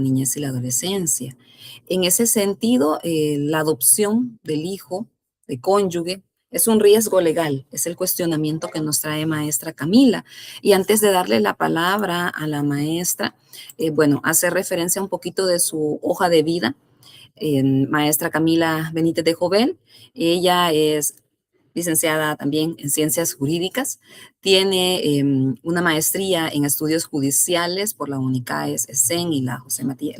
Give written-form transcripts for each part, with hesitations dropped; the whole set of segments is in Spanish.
niñez y la adolescencia. En ese sentido, la adopción del hijo, de cónyuge, es un riesgo legal, es el cuestionamiento que nos trae maestra Camila. Y antes de darle la palabra a la maestra, bueno, hace referencia un poquito de su hoja de vida. Maestra Camila Benítez de Jovel, ella es licenciada también en Ciencias Jurídicas, tiene una maestría en Estudios Judiciales por la UNICAES ESEN y la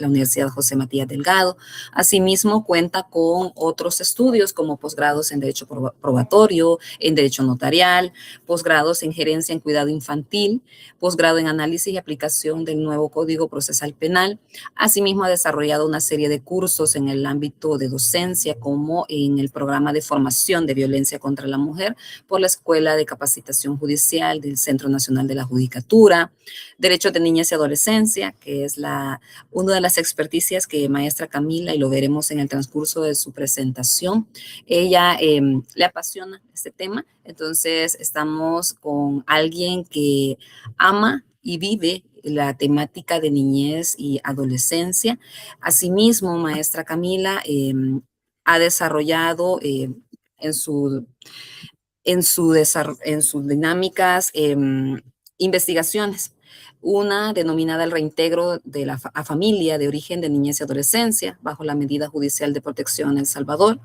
Universidad José Matías Delgado. Asimismo, cuenta con otros estudios como posgrados en Derecho Probatorio, en Derecho Notarial, posgrados en Gerencia en Cuidado Infantil, posgrado en Análisis y Aplicación del Nuevo Código Procesal Penal. Asimismo, ha desarrollado una serie de cursos en el ámbito de docencia, como en el programa de formación de violencia contra la mujer por la Escuela de Capacitación Judicial del Centro Nacional de la Judicatura, Derecho de Niñez y Adolescencia, que es una de las experticias que maestra Camila, y lo veremos en el transcurso de su presentación, ella le apasiona este tema. Entonces estamos con alguien que ama y vive la temática de niñez y adolescencia. Asimismo, maestra Camila ha desarrollado en sus dinámicas investigaciones, una denominada el reintegro de la familia de origen de niñez y adolescencia bajo la medida judicial de protección en El Salvador,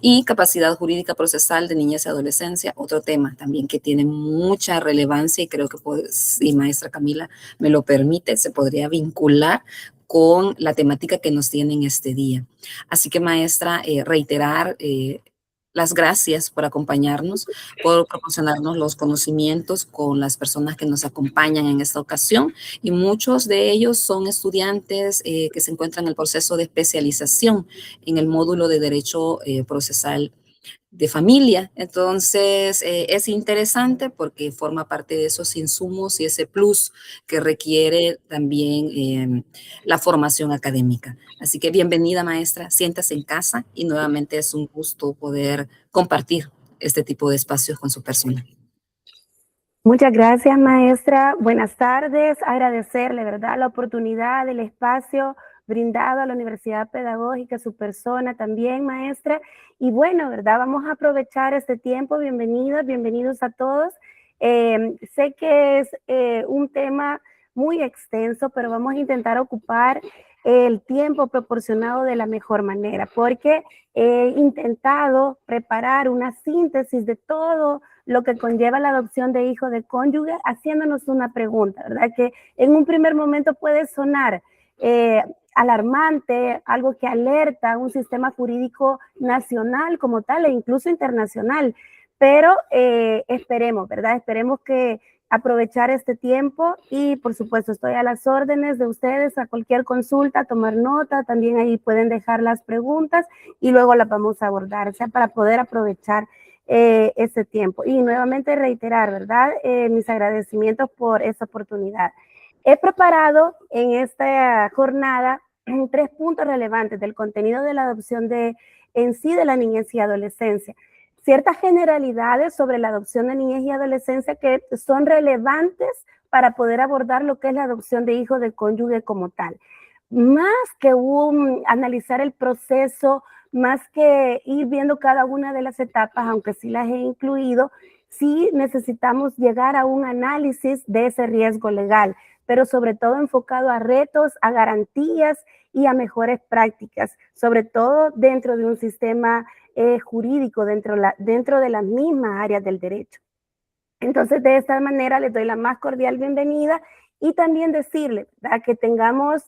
y capacidad jurídica procesal de niñez y adolescencia, otro tema también que tiene mucha relevancia, y creo que, si maestra Camila me lo permite, se podría vincular con la temática que nos tiene en este día. Así que, maestra, reiterar las gracias por acompañarnos, por proporcionarnos los conocimientos con las personas que nos acompañan en esta ocasión, y muchos de ellos son estudiantes que se encuentran en el proceso de especialización en el módulo de Derecho Procesal de Familia. Entonces, es interesante porque forma parte de esos insumos y ese plus que requiere también la formación académica. Así que bienvenida, maestra, siéntase en casa, y nuevamente es un gusto poder compartir este tipo de espacios con su persona. Muchas gracias, maestra. Buenas tardes. Agradecerle, ¿verdad?, la oportunidad, el espacio brindado a la Universidad Pedagógica, su persona también, maestra. Y bueno, ¿verdad?, vamos a aprovechar este tiempo. Bienvenidas, bienvenidos a todos. Sé que es un tema muy extenso, pero vamos a intentar ocupar el tiempo proporcionado de la mejor manera, porque he intentado preparar una síntesis de todo lo que conlleva la adopción de hijo de cónyuge, haciéndonos una pregunta, ¿verdad?, que en un primer momento puede sonar alarmante, algo que alerta a un sistema jurídico nacional como tal e incluso internacional, pero esperemos, ¿verdad?, esperemos que aprovechar este tiempo, y por supuesto estoy a las órdenes de ustedes, a cualquier consulta, tomar nota, también ahí pueden dejar las preguntas y luego las vamos a abordar, o sea, para poder aprovechar ese tiempo. Y nuevamente reiterar, ¿verdad?, mis agradecimientos por esta oportunidad. He preparado en esta jornada 3 puntos relevantes del contenido de la adopción en sí de la niñez y adolescencia. Ciertas generalidades sobre la adopción de niñez y adolescencia que son relevantes para poder abordar lo que es la adopción de hijos de cónyuge como tal. Más que analizar el proceso, más que ir viendo cada una de las etapas, aunque sí las he incluido, sí necesitamos llegar a un análisis de ese riesgo legal, pero sobre todo enfocado a retos, a garantías y a mejores prácticas, sobre todo dentro de un sistema jurídico, dentro de las mismas áreas del derecho. Entonces, de esta manera les doy la más cordial bienvenida, y también decirle, ¿verdad?, que tengamos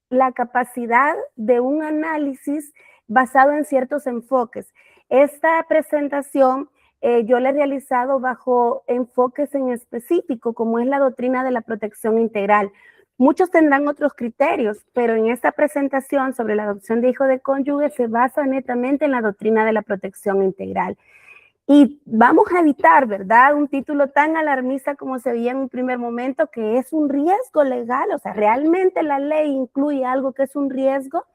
la capacidad de un análisis basado en ciertos enfoques. Esta presentación yo la he realizado bajo enfoques en específico, como es la doctrina de la protección integral. Muchos tendrán otros criterios, pero en esta presentación sobre la adopción de hijo de cónyuge se basa netamente en la doctrina de la protección integral. Y vamos a evitar, ¿verdad?, un título tan alarmista como se veía en un primer momento, que es un riesgo legal, o sea, realmente la ley incluye algo que es un riesgo,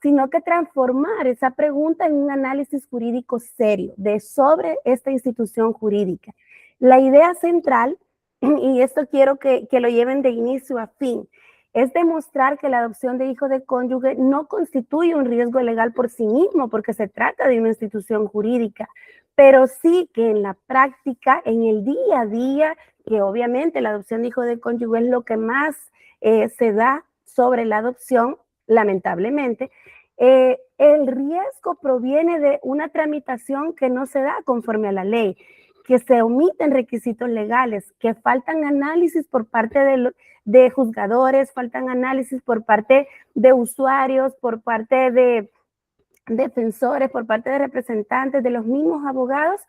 sino que transformar esa pregunta en un análisis jurídico serio sobre esta institución jurídica. La idea central, y esto quiero que lo lleven de inicio a fin, es demostrar que la adopción de hijo de cónyuge no constituye un riesgo legal por sí mismo, porque se trata de una institución jurídica, pero sí que en la práctica, en el día a día, que obviamente la adopción de hijo de cónyuge es lo que más se da sobre la adopción, lamentablemente, el riesgo proviene de una tramitación que no se da conforme a la ley, que se omiten requisitos legales, que faltan análisis por parte de juzgadores, faltan análisis por parte de usuarios, por parte de defensores, por parte de representantes, de los mismos abogados,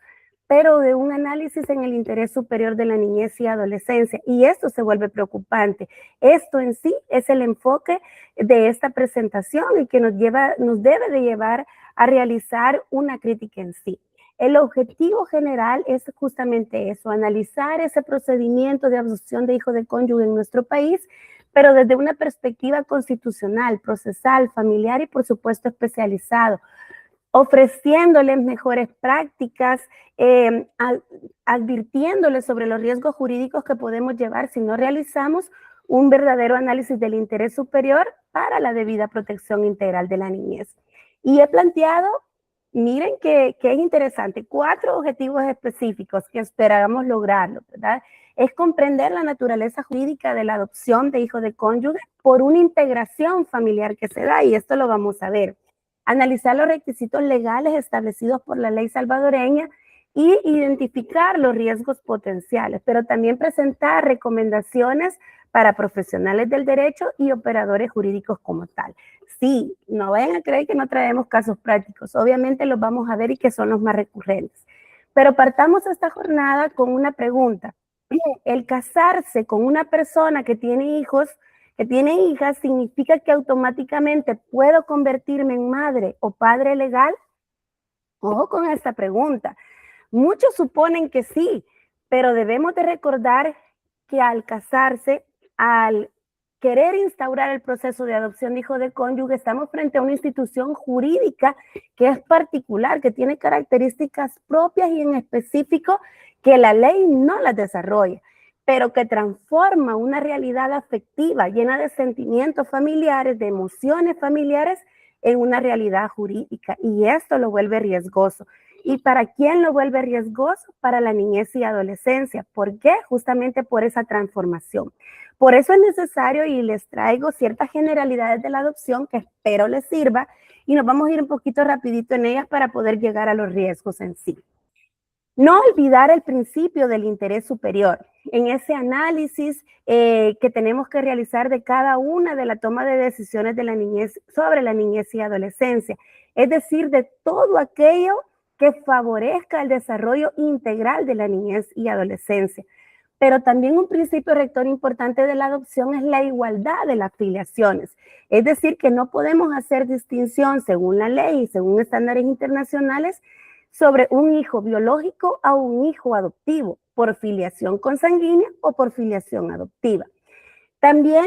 pero de un análisis en el interés superior de la niñez y adolescencia. Y esto se vuelve preocupante. Esto en sí es el enfoque de esta presentación y que nos debe de llevar a realizar una crítica en sí. El objetivo general es justamente eso, analizar ese procedimiento de adopción de hijo de cónyuge en nuestro país, pero desde una perspectiva constitucional, procesal, familiar y por supuesto especializado, ofreciéndoles mejores prácticas, advirtiéndoles sobre los riesgos jurídicos que podemos llevar si no realizamos un verdadero análisis del interés superior para la debida protección integral de la niñez. Y he planteado, miren que es interesante, 4 objetivos específicos que esperamos lograrlo, ¿verdad? Es comprender la naturaleza jurídica de la adopción de hijo de cónyuge por una integración familiar que se da, y esto lo vamos a ver. Analizar los requisitos legales establecidos por la ley salvadoreña y identificar los riesgos potenciales, pero también presentar recomendaciones para profesionales del derecho y operadores jurídicos como tal. Sí, no vayan a creer que no traemos casos prácticos, obviamente los vamos a ver y que son los más recurrentes. Pero partamos esta jornada con una pregunta. El casarse con una persona que tiene hijos, que tiene hijas, ¿significa que automáticamente puedo convertirme en madre o padre legal? Ojo con esta pregunta. Muchos suponen que sí, pero debemos de recordar que al casarse, al querer instaurar el proceso de adopción de hijo de cónyuge, estamos frente a una institución jurídica que es particular, que tiene características propias y en específico que la ley no las desarrolla, pero que transforma una realidad afectiva llena de sentimientos familiares, de emociones familiares, en una realidad jurídica. Y esto lo vuelve riesgoso. ¿Y para quién lo vuelve riesgoso? Para la niñez y adolescencia. ¿Por qué? Justamente por esa transformación. Por eso es necesario, y les traigo ciertas generalidades de la adopción que espero les sirva, y nos vamos a ir un poquito rapidito en ellas para poder llegar a los riesgos en sí. No olvidar el principio del interés superior en ese análisis que tenemos que realizar de cada una de la toma de decisiones de la niñez, sobre la niñez y adolescencia, es decir, de todo aquello que favorezca el desarrollo integral de la niñez y adolescencia. Pero también un principio rector importante de la adopción es la igualdad de las filiaciones. Es decir, que no podemos hacer distinción según la ley y según estándares internacionales sobre un hijo biológico a un hijo adoptivo por filiación consanguínea o por filiación adoptiva. También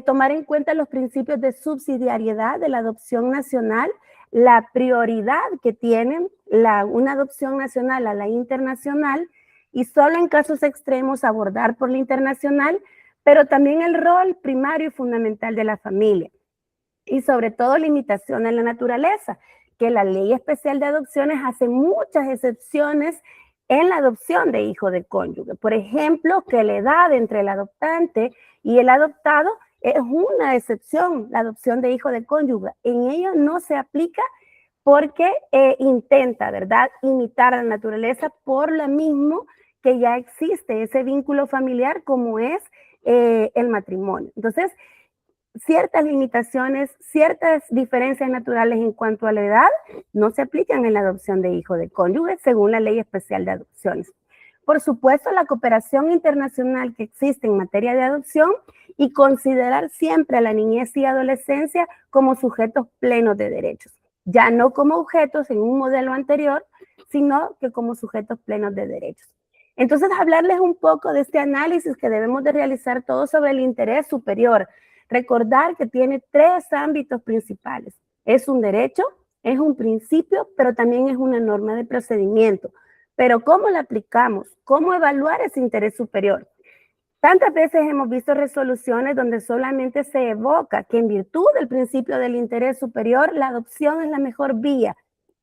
tomar en cuenta los principios de subsidiariedad de la adopción nacional, la prioridad que tienen una adopción nacional a la internacional, y solo en casos extremos abordar por la internacional, pero también el rol primario y fundamental de la familia. Y sobre todo limitación en la naturaleza, que la ley especial de adopciones hace muchas excepciones en la adopción de hijo de cónyuge. Por ejemplo, que la edad entre el adoptante y el adoptado es una excepción, la adopción de hijo de cónyuge. En ello no se aplica porque intenta, ¿verdad?, imitar la naturaleza por lo mismo que ya existe ese vínculo familiar como es el matrimonio. Entonces, ciertas limitaciones, ciertas diferencias naturales en cuanto a la edad no se aplican en la adopción de hijo de cónyuge según la Ley Especial de Adopciones. Por supuesto, la cooperación internacional que existe en materia de adopción y considerar siempre a la niñez y adolescencia como sujetos plenos de derechos, ya no como objetos en un modelo anterior, sino que como sujetos plenos de derechos. Entonces, hablarles un poco de este análisis que debemos de realizar todos sobre el interés superior. Recordar que tiene 3 ámbitos principales. Es un derecho, es un principio, pero también es una norma de procedimiento. Pero ¿cómo la aplicamos? ¿Cómo evaluar ese interés superior? Tantas veces hemos visto resoluciones donde solamente se evoca que en virtud del principio del interés superior, la adopción es la mejor vía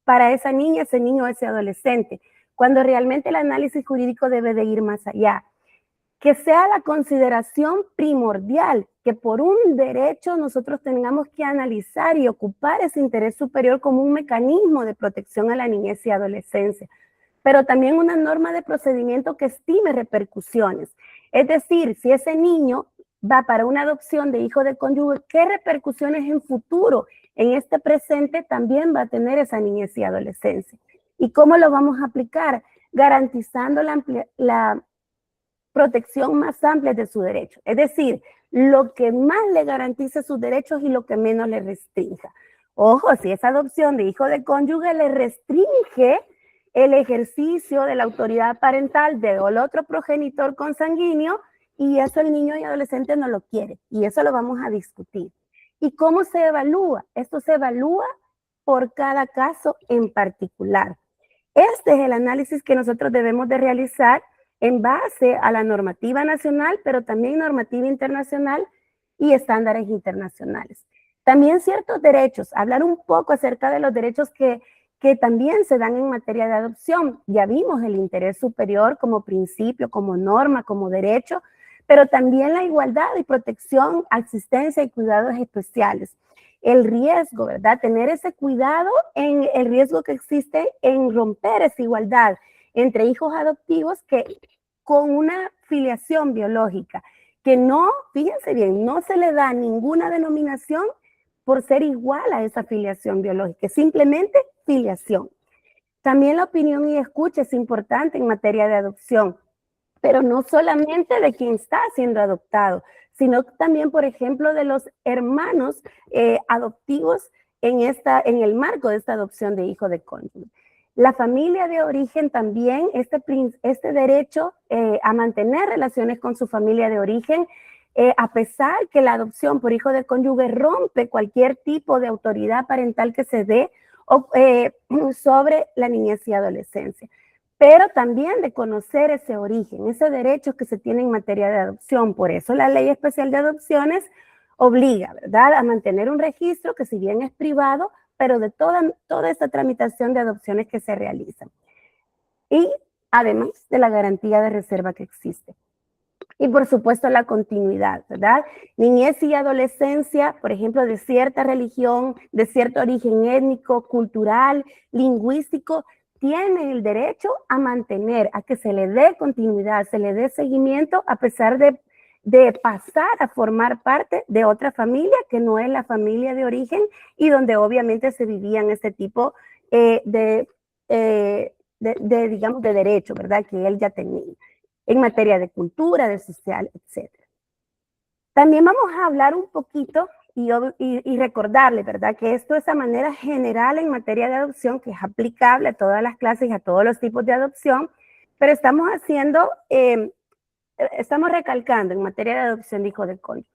para esa niña, ese niño o ese adolescente, cuando realmente el análisis jurídico debe de ir más allá. Que sea la consideración primordial, que por un derecho nosotros tengamos que analizar y ocupar ese interés superior como un mecanismo de protección a la niñez y adolescencia, pero también una norma de procedimiento que estime repercusiones. Es decir, si ese niño va para una adopción de hijo de cónyuge, ¿qué repercusiones en futuro, en este presente, también va a tener esa niñez y adolescencia? ¿Y cómo lo vamos a aplicar? Garantizando la protección más amplia de su derecho. Es decir, lo que más le garantice sus derechos y lo que menos le restrinja. Ojo, si esa adopción de hijo de cónyuge le restringe el ejercicio de la autoridad parental del otro progenitor consanguíneo, y eso el niño y adolescente no lo quiere, y eso lo vamos a discutir. ¿Y cómo se evalúa? Esto se evalúa por cada caso en particular. Este es el análisis que nosotros debemos de realizar en base a la normativa nacional, pero también normativa internacional y estándares internacionales. También ciertos derechos, hablar un poco acerca de los derechos que también se dan en materia de adopción. Ya vimos el interés superior como principio, como norma, como derecho, pero también la igualdad y protección, asistencia y cuidados especiales. El riesgo, ¿verdad? Tener ese cuidado en el riesgo que existe en romper esa igualdad entre hijos adoptivos que con una filiación biológica, que no, fíjense bien, no se le da ninguna denominación por ser igual a esa filiación biológica, simplemente filiación. También la opinión y escucha es importante en materia de adopción, pero no solamente de quien está siendo adoptado, sino también, por ejemplo, de los hermanos adoptivos en el marco de esta adopción de hijo de cónyuge. La familia de origen también, este derecho a mantener relaciones con su familia de origen, a pesar que la adopción por hijo de cónyuge rompe cualquier tipo de autoridad parental que se dé sobre la niñez y adolescencia, pero también de conocer ese origen, ese derecho que se tiene en materia de adopción. Por eso la Ley Especial de Adopciones obliga, ¿verdad?, a mantener un registro que, si bien es privado, pero de toda esta tramitación de adopciones que se realizan. Y además de la garantía de reserva que existe. Y por supuesto la continuidad, ¿verdad? Niñez y adolescencia, por ejemplo, de cierta religión, de cierto origen étnico, cultural, lingüístico, tienen el derecho a mantener, a que se le dé continuidad, se le dé seguimiento, a pesar de pasar a formar parte de otra familia que no es la familia de origen y donde obviamente se vivían este tipo digamos, de derecho, ¿verdad?, que él ya tenía en materia de cultura, de social, etc. También vamos a hablar un poquito y recordarle, ¿verdad?, que esto es a manera general en materia de adopción, que es aplicable a todas las clases y a todos los tipos de adopción, pero estamos recalcando en materia de adopción de hijo de cónyuge.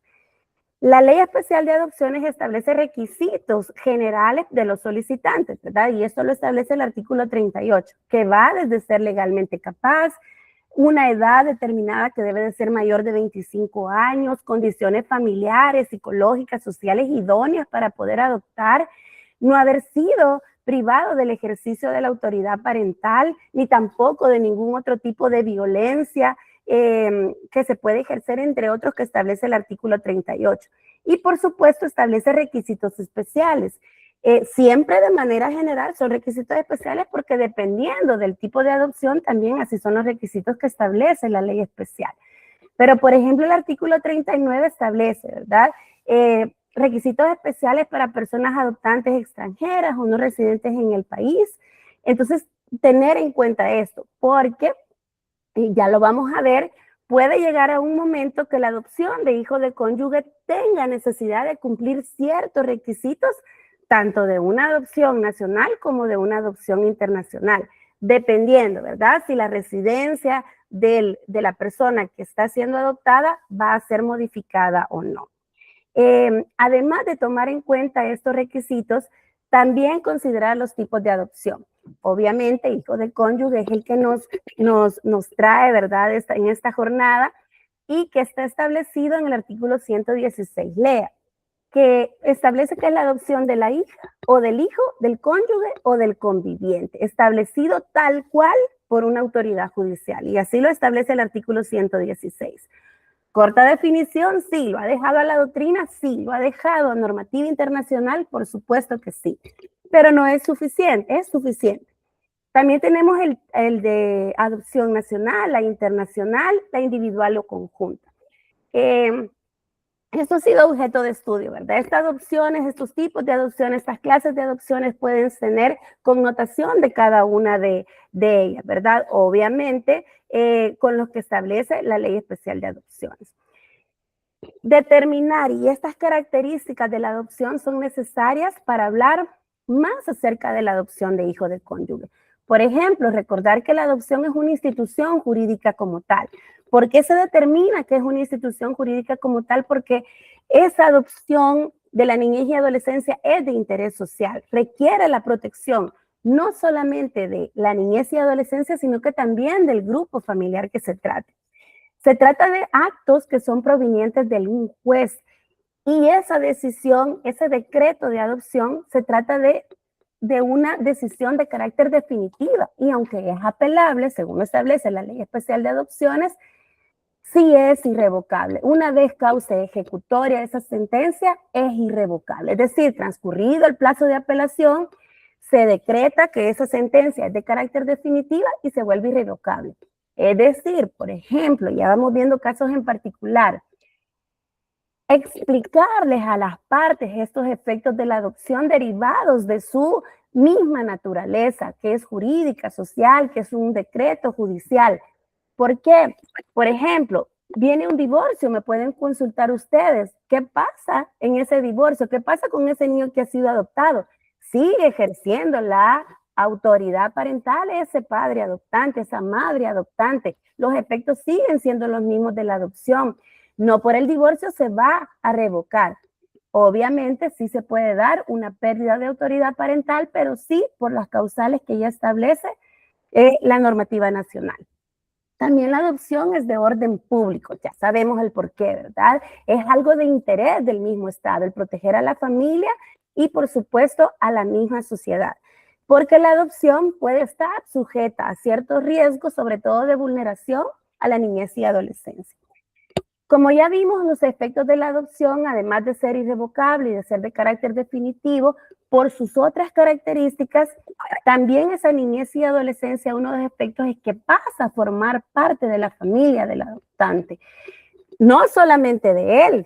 La Ley Especial de Adopciones establece requisitos generales de los solicitantes, ¿verdad? Y esto lo establece el artículo 38, que va desde ser legalmente capaz, una edad determinada que debe de ser mayor de 25 años, condiciones familiares, psicológicas, sociales idóneas para poder adoptar, no haber sido privado del ejercicio de la autoridad parental, ni tampoco de ningún otro tipo de violencia que se puede ejercer, entre otros, que establece el artículo 38. Y por supuesto establece requisitos especiales. Siempre de manera general son requisitos especiales, porque dependiendo del tipo de adopción también así son los requisitos que establece la ley especial. Pero por ejemplo el artículo 39 establece, ¿verdad?, requisitos especiales para personas adoptantes extranjeras o no residentes en el país. Entonces, tener en cuenta esto, porque, y ya lo vamos a ver, puede llegar a un momento que la adopción de hijo de cónyuge tenga necesidad de cumplir ciertos requisitos, tanto de una adopción nacional como de una adopción internacional, dependiendo, ¿verdad?, si la residencia de la persona que está siendo adoptada va a ser modificada o no. Además de tomar en cuenta estos requisitos, también considerar los tipos de adopción. Obviamente, hijo de cónyuge es el que nos trae, ¿verdad?, en esta jornada, y que está establecido en el artículo 116. Lea, que establece que es la adopción de la hija o del hijo, del cónyuge o del conviviente, establecido tal cual por una autoridad judicial. Y así lo establece el artículo 116. Corta definición, sí. ¿Lo ha dejado a la doctrina? Sí. ¿Lo ha dejado a normativa internacional? Por supuesto que sí. Pero no es suficiente, es suficiente. También tenemos el de adopción nacional, la internacional, la individual o conjunta. Esto ha sido objeto de estudio, ¿verdad? Estas adopciones, estos tipos de adopciones, estas clases de adopciones pueden tener connotación de cada una de ellas, ¿verdad? Obviamente, con lo que establece la Ley Especial de Adopciones. Determinar, y estas características de la adopción son necesarias para hablar más acerca de la adopción de hijo del cónyuge. Por ejemplo, recordar que la adopción es una institución jurídica como tal. ¿Por qué se determina que es una institución jurídica como tal? Porque esa adopción de la niñez y adolescencia es de interés social, requiere la protección no solamente de la niñez y adolescencia, sino que también del grupo familiar que se trate. Se trata de actos que son provenientes de un juez y esa decisión, ese decreto de adopción, se trata de una decisión de carácter definitiva y aunque es apelable, según lo establece la Ley Especial de Adopciones, sí es irrevocable. Una vez causa ejecutoria esa sentencia, es irrevocable. Es decir, transcurrido el plazo de apelación, se decreta que esa sentencia es de carácter definitiva y se vuelve irrevocable. Es decir, por ejemplo, ya vamos viendo casos en particular, explicarles a las partes estos efectos de la adopción derivados de su misma naturaleza, que es jurídica, social, que es un decreto judicial. ¿Por qué? Por ejemplo, viene un divorcio, me pueden consultar ustedes, ¿qué pasa en ese divorcio? ¿Qué pasa con ese niño que ha sido adoptado? Sigue ejerciendo la autoridad parental ese padre adoptante, esa madre adoptante. Los efectos siguen siendo los mismos de la adopción. No por el divorcio se va a revocar. Obviamente sí se puede dar una pérdida de autoridad parental, pero sí por las causales que ya establece la normativa nacional. También la adopción es de orden público, ya sabemos el porqué, ¿verdad? Es algo de interés del mismo Estado, el proteger a la familia y por supuesto a la misma sociedad, porque la adopción puede estar sujeta a ciertos riesgos, sobre todo de vulneración a la niñez y adolescencia. Como ya vimos, los efectos de la adopción, además de ser irrevocable y de ser de carácter definitivo, por sus otras características, también esa niñez y adolescencia, uno de los efectos es que pasa a formar parte de la familia del adoptante. No solamente de él,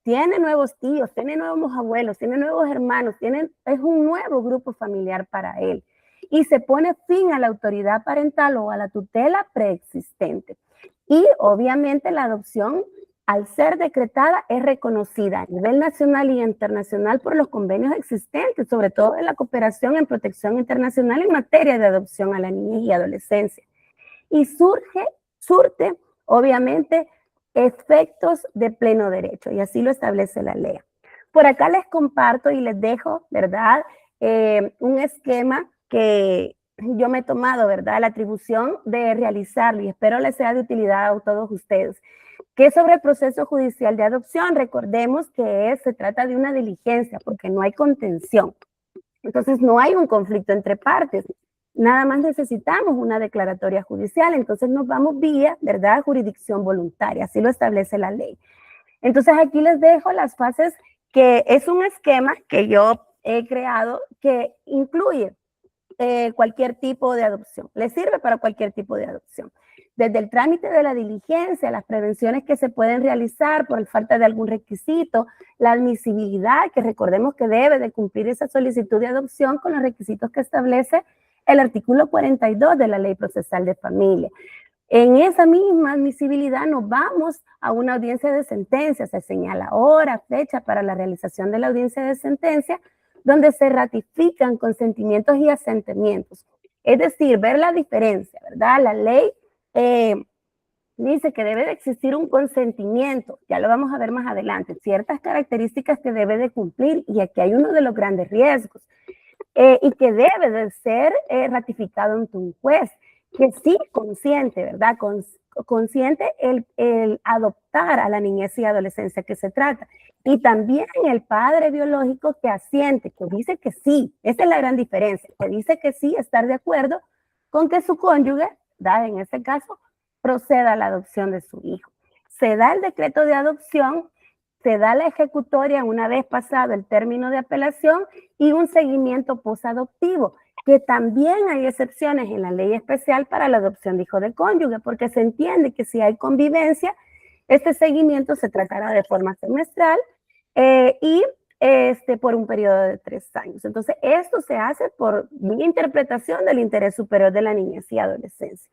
tiene nuevos tíos, tiene nuevos abuelos, tiene nuevos hermanos, es un nuevo grupo familiar para él. Y se pone fin a la autoridad parental o a la tutela preexistente. Y obviamente la adopción, al ser decretada, es reconocida a nivel nacional y internacional por los convenios existentes, sobre todo en la cooperación en protección internacional en materia de adopción a la niñez y adolescencia. Y surte, obviamente, efectos de pleno derecho, y así lo establece la ley. Por acá les comparto y les dejo, ¿verdad? Un esquema que yo me he tomado, ¿verdad?, la atribución de realizarlo y espero les sea de utilidad a todos ustedes. ¿Qué es sobre el proceso judicial de adopción? Recordemos que se trata de una diligencia porque no hay contención. Entonces no hay un conflicto entre partes. Nada más necesitamos una declaratoria judicial. Entonces nos vamos vía, ¿verdad?, jurisdicción voluntaria. Así lo establece la ley. Entonces aquí les dejo las fases, que es un esquema que yo he creado que incluye cualquier tipo de adopción. Le sirve para cualquier tipo de adopción. Desde el trámite de la diligencia, las prevenciones que se pueden realizar por falta de algún requisito, la admisibilidad, que recordemos que debe de cumplir esa solicitud de adopción con los requisitos que establece el artículo 42 de la Ley Procesal de Familia. En esa misma admisibilidad nos vamos a una audiencia de sentencia, se señala hora, fecha para la realización de la audiencia de sentencia, donde se ratifican consentimientos y asentimientos. Es decir, ver la diferencia, ¿verdad? La ley dice que debe de existir un consentimiento, ya lo vamos a ver más adelante, ciertas características que debe de cumplir, y aquí hay uno de los grandes riesgos, y que debe de ser ratificado ante un juez. que sí, consciente, ¿verdad? Consciente el adoptar a la niñez y adolescencia que se trata. Y también el padre biológico que asiente, que dice que sí, esa es la gran diferencia, que dice que sí, estar de acuerdo con que su cónyuge, ¿verdad? En este caso, proceda a la adopción de su hijo. Se da el decreto de adopción, se da la ejecutoria una vez pasado el término de apelación y un seguimiento posadoptivo, que también hay excepciones en la ley especial para la adopción de hijo de cónyuge, porque se entiende que si hay convivencia, este seguimiento se tratará de forma semestral y por un periodo de 3 años. Entonces, esto se hace por mi interpretación del interés superior de la niñez y adolescencia.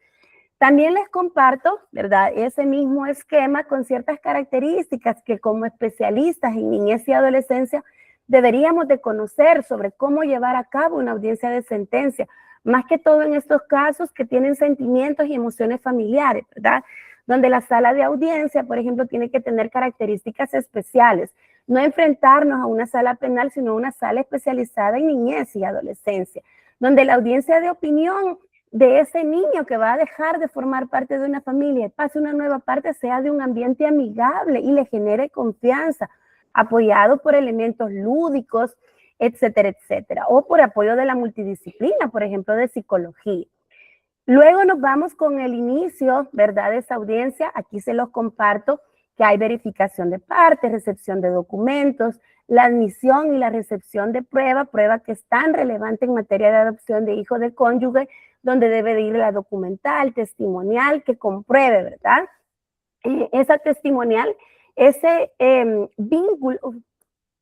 También les comparto, ¿verdad?, ese mismo esquema con ciertas características que como especialistas en niñez y adolescencia deberíamos de conocer sobre cómo llevar a cabo una audiencia de sentencia, más que todo en estos casos que tienen sentimientos y emociones familiares, ¿verdad? Donde la sala de audiencia, por ejemplo, tiene que tener características especiales, no enfrentarnos a una sala penal, sino a una sala especializada en niñez y adolescencia, donde la audiencia de opinión de ese niño que va a dejar de formar parte de una familia y pase una nueva parte sea de un ambiente amigable y le genere confianza, apoyado por elementos lúdicos, etcétera, etcétera, o por apoyo de la multidisciplina, por ejemplo, de psicología. Luego nos vamos con el inicio, ¿verdad?, de esa audiencia. Aquí se los comparto que hay verificación de partes, recepción de documentos, la admisión y la recepción de prueba que es tan relevante en materia de adopción de hijo de cónyuge, donde debe de ir la documental, testimonial, que compruebe, ¿verdad? Esa testimonial, ese vínculo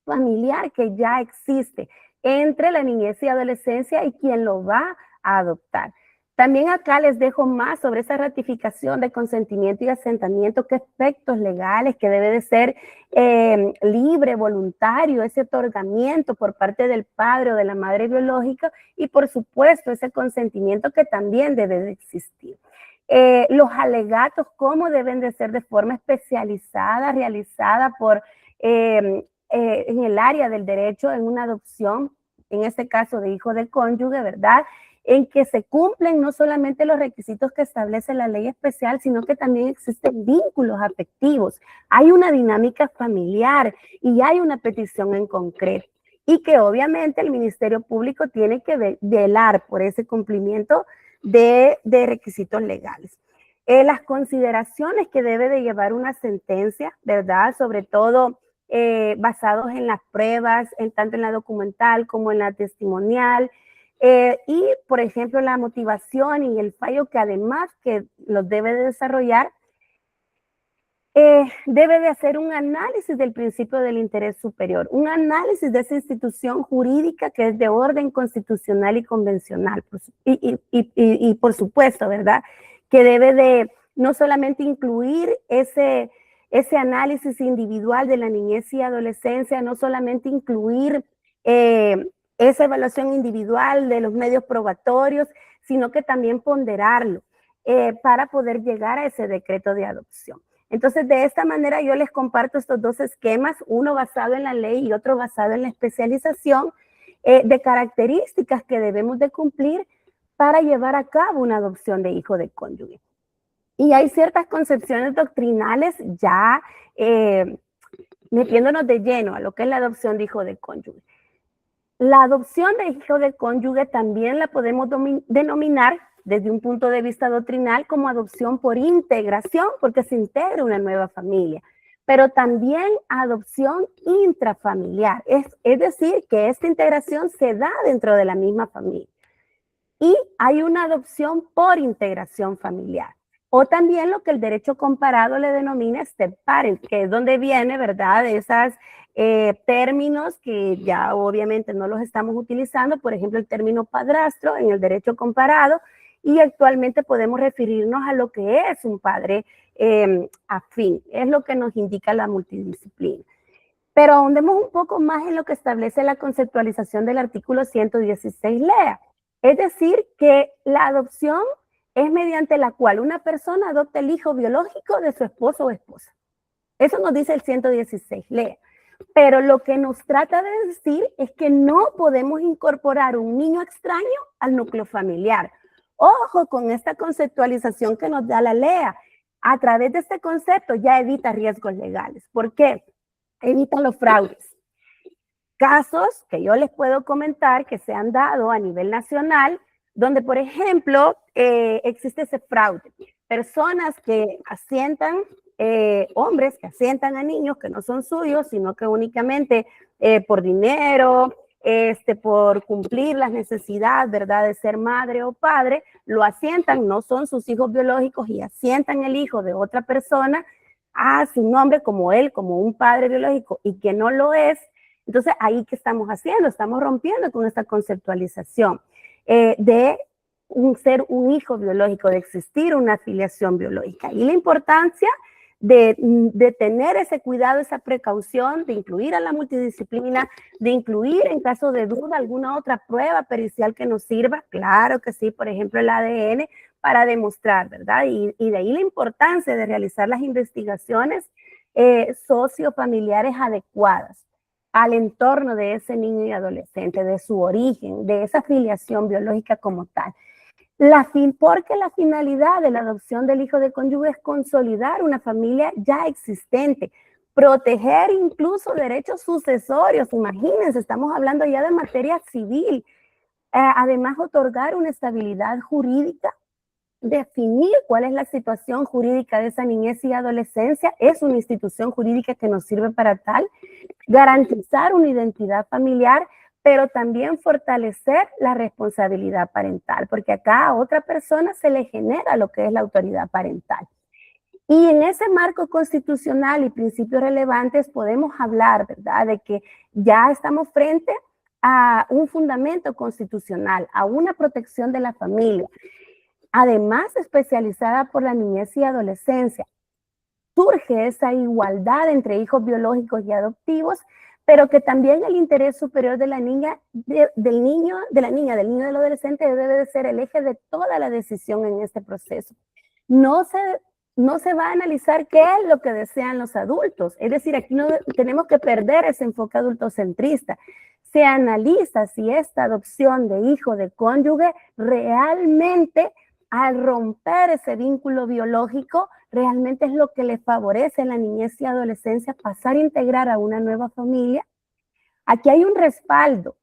familiar que ya existe entre la niñez y adolescencia y quien lo va a adoptar. También acá les dejo más sobre esa ratificación de consentimiento y asentamiento, qué efectos legales, que debe de ser libre, voluntario, ese otorgamiento por parte del padre o de la madre biológica y por supuesto ese consentimiento que también debe de existir. Los alegatos, cómo deben de ser de forma especializada, realizada por en el área del derecho en una adopción, en este caso de hijo de cónyuge, ¿verdad?, en que se cumplen no solamente los requisitos que establece la ley especial, sino que también existen vínculos afectivos, hay una dinámica familiar y hay una petición en concreto. Y que obviamente el Ministerio Público tiene que velar por ese cumplimiento de requisitos legales. Las consideraciones que debe de llevar una sentencia, ¿verdad?, sobre todo basados en las pruebas, tanto en la documental como en la testimonial, y, por ejemplo, la motivación y el fallo que además que los debe de desarrollar, debe de hacer un análisis del principio del interés superior, un análisis de esa institución jurídica que es de orden constitucional y convencional, y por supuesto, ¿verdad?, que debe de no solamente incluir ese análisis individual de la niñez y adolescencia, no solamente incluir esa evaluación individual de los medios probatorios, sino que también ponderarlo para poder llegar a ese decreto de adopción. Entonces, de esta manera yo les comparto estos dos esquemas, uno basado en la ley y otro basado en la especialización de características que debemos de cumplir para llevar a cabo una adopción de hijo de cónyuge. Y hay ciertas concepciones doctrinales ya metiéndonos de lleno a lo que es la adopción de hijo de cónyuge. La adopción de hijo de cónyuge también la podemos denominar desde un punto de vista doctrinal como adopción por integración, porque se integra una nueva familia, pero también adopción intrafamiliar, es decir, que esta integración se da dentro de la misma familia. Y hay una adopción por integración familiar, o también lo que el derecho comparado le denomina step parent, que es donde viene, ¿verdad?, esas términos que ya obviamente no los estamos utilizando, por ejemplo, el término padrastro en el derecho comparado, y actualmente podemos referirnos a lo que es un padre afín, es lo que nos indica la multidisciplina. Pero ahondemos un poco más en lo que establece la conceptualización del artículo 116 lea, es decir, que la adopción es mediante la cual una persona adopta el hijo biológico de su esposo o esposa. Eso nos dice el 116 lea. Pero lo que nos trata de decir es que no podemos incorporar un niño extraño al núcleo familiar, Ojo con esta conceptualización que nos da la LEA. A través de este concepto ya evita riesgos legales. ¿Por qué? Evita los fraudes. Casos que yo les puedo comentar que se han dado a nivel nacional, donde, por ejemplo, existe ese fraude. Personas que asientan, hombres que asientan a niños que no son suyos, sino que únicamente por dinero, por cumplir las necesidades, ¿verdad?, de ser madre o padre, lo asientan, no son sus hijos biológicos y asientan el hijo de otra persona a su nombre como él, como un padre biológico y que no lo es. Entonces, ahí ¿qué estamos haciendo? Estamos rompiendo con esta conceptualización de ser un hijo biológico, de existir una afiliación biológica. Y la importancia de tener ese cuidado, esa precaución, de incluir a la multidisciplina, de incluir en caso de duda alguna otra prueba pericial que nos sirva, claro que sí, por ejemplo el ADN, para demostrar, ¿verdad? Y de ahí la importancia de realizar las investigaciones sociofamiliares adecuadas al entorno de ese niño y adolescente, de su origen, de esa filiación biológica como tal. Porque la finalidad de la adopción del hijo de cónyuge es consolidar una familia ya existente, proteger incluso derechos sucesorios. Imagínense, estamos hablando ya de materia civil. Además, otorgar una estabilidad jurídica, definir cuál es la situación jurídica de esa niñez y adolescencia, es una institución jurídica que nos sirve para tal, garantizar una identidad familiar, pero también fortalecer la responsabilidad parental, porque acá a otra persona se le genera lo que es la autoridad parental. Y en ese marco constitucional y principios relevantes podemos hablar, ¿verdad?, de que ya estamos frente a un fundamento constitucional, a una protección de la familia, además especializada por la niñez y adolescencia. Surge esa igualdad entre hijos biológicos y adoptivos, pero que también el interés superior de la niña, del niño, del adolescente debe de ser el eje de toda la decisión en este proceso. No se va a analizar qué es lo que desean los adultos. Es decir, aquí no tenemos que perder ese enfoque adultocentrista. Se analiza si esta adopción de hijo de cónyuge realmente, al romper ese vínculo biológico, realmente es lo que le favorece en la niñez y adolescencia pasar a integrar a una nueva familia. Aquí hay un respaldo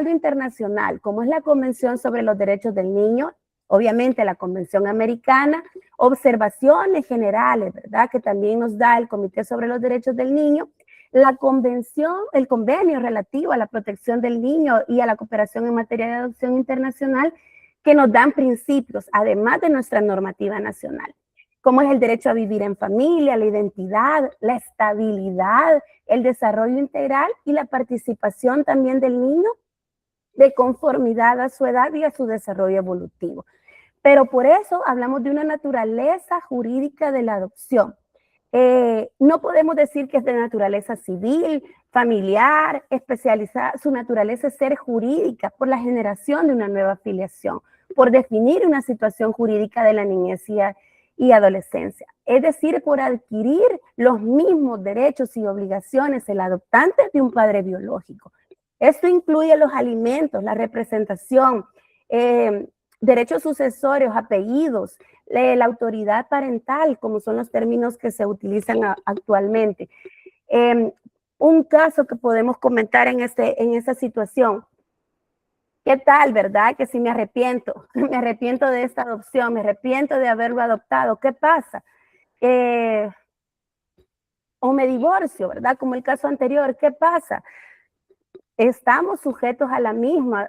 internacional, como es la Convención sobre los Derechos del Niño, obviamente la Convención Americana, observaciones generales, ¿verdad?, que también nos da el Comité sobre los Derechos del Niño, la convención, el convenio relativo a la protección del niño y a la cooperación en materia de adopción internacional, que nos dan principios, además de nuestra normativa nacional, como es el derecho a vivir en familia, la identidad, la estabilidad, el desarrollo integral y la participación también del niño de conformidad a su edad y a su desarrollo evolutivo. Pero por eso hablamos de una naturaleza jurídica de la adopción. No podemos decir que es de naturaleza civil, familiar, especializada. Su naturaleza es ser jurídica por la generación de una nueva filiación, por definir una situación jurídica de la niñez y adolescencia. Es decir, por adquirir los mismos derechos y obligaciones el adoptante de un padre biológico. Esto incluye los alimentos, la representación, derechos sucesorios, apellidos, la autoridad parental, como son los términos que se utilizan actualmente. Un caso que podemos comentar en esta situación. ¿Qué tal, verdad? Que si me arrepiento de esta adopción, me arrepiento de haberlo adoptado, ¿qué pasa? O me divorcio, ¿verdad? Como el caso anterior, ¿qué pasa? Estamos sujetos a las mismas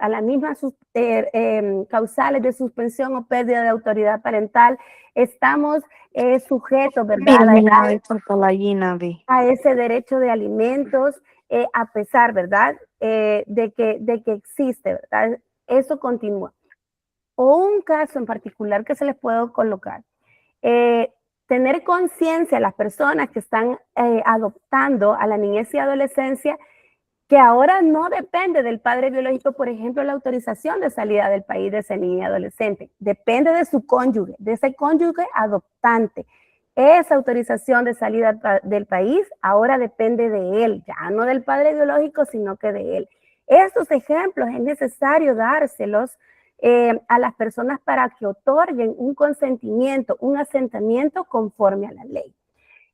causales de suspensión o pérdida de autoridad parental. Estamos sujetos, ¿verdad?, a ese derecho de alimentos, a pesar, ¿verdad?, de que existe, ¿verdad? Eso continúa. O un caso en particular que se les puedo colocar. Tener conciencia las personas que están adoptando a la niñez y adolescencia, que ahora no depende del padre biológico, por ejemplo, la autorización de salida del país de ese niño y adolescente. Depende de su cónyuge, de ese cónyuge adoptante. Esa autorización de salida del país ahora depende de él, ya no del padre biológico, sino que de él. Estos ejemplos es necesario dárselos a las personas para que otorguen un consentimiento, un asentamiento conforme a la ley.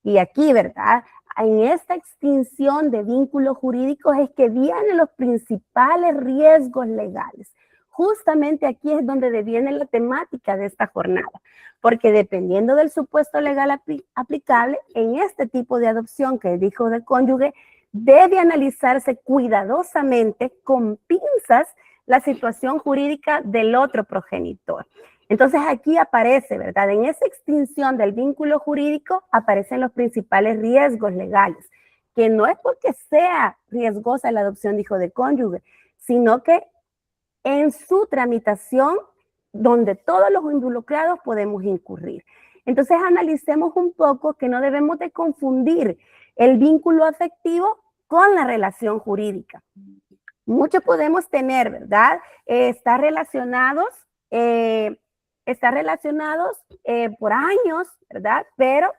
Y aquí, ¿verdad? En esta extinción de vínculos jurídicos es que vienen los principales riesgos legales. Justamente aquí es donde deviene la temática de esta jornada, porque dependiendo del supuesto legal aplicable, en este tipo de adopción que dijo de cónyuge, debe analizarse cuidadosamente, con pinzas, la situación jurídica del otro progenitor. Entonces aquí aparece, ¿verdad? En esa extinción del vínculo jurídico aparecen los principales riesgos legales, que no es porque sea riesgosa la adopción de hijo de cónyuge, sino que en su tramitación, donde todos los involucrados podemos incurrir. Entonces analicemos un poco que no debemos de confundir el vínculo afectivo con la relación jurídica. Muchos podemos tener, ¿verdad? Estar relacionados por años, ¿verdad? Pero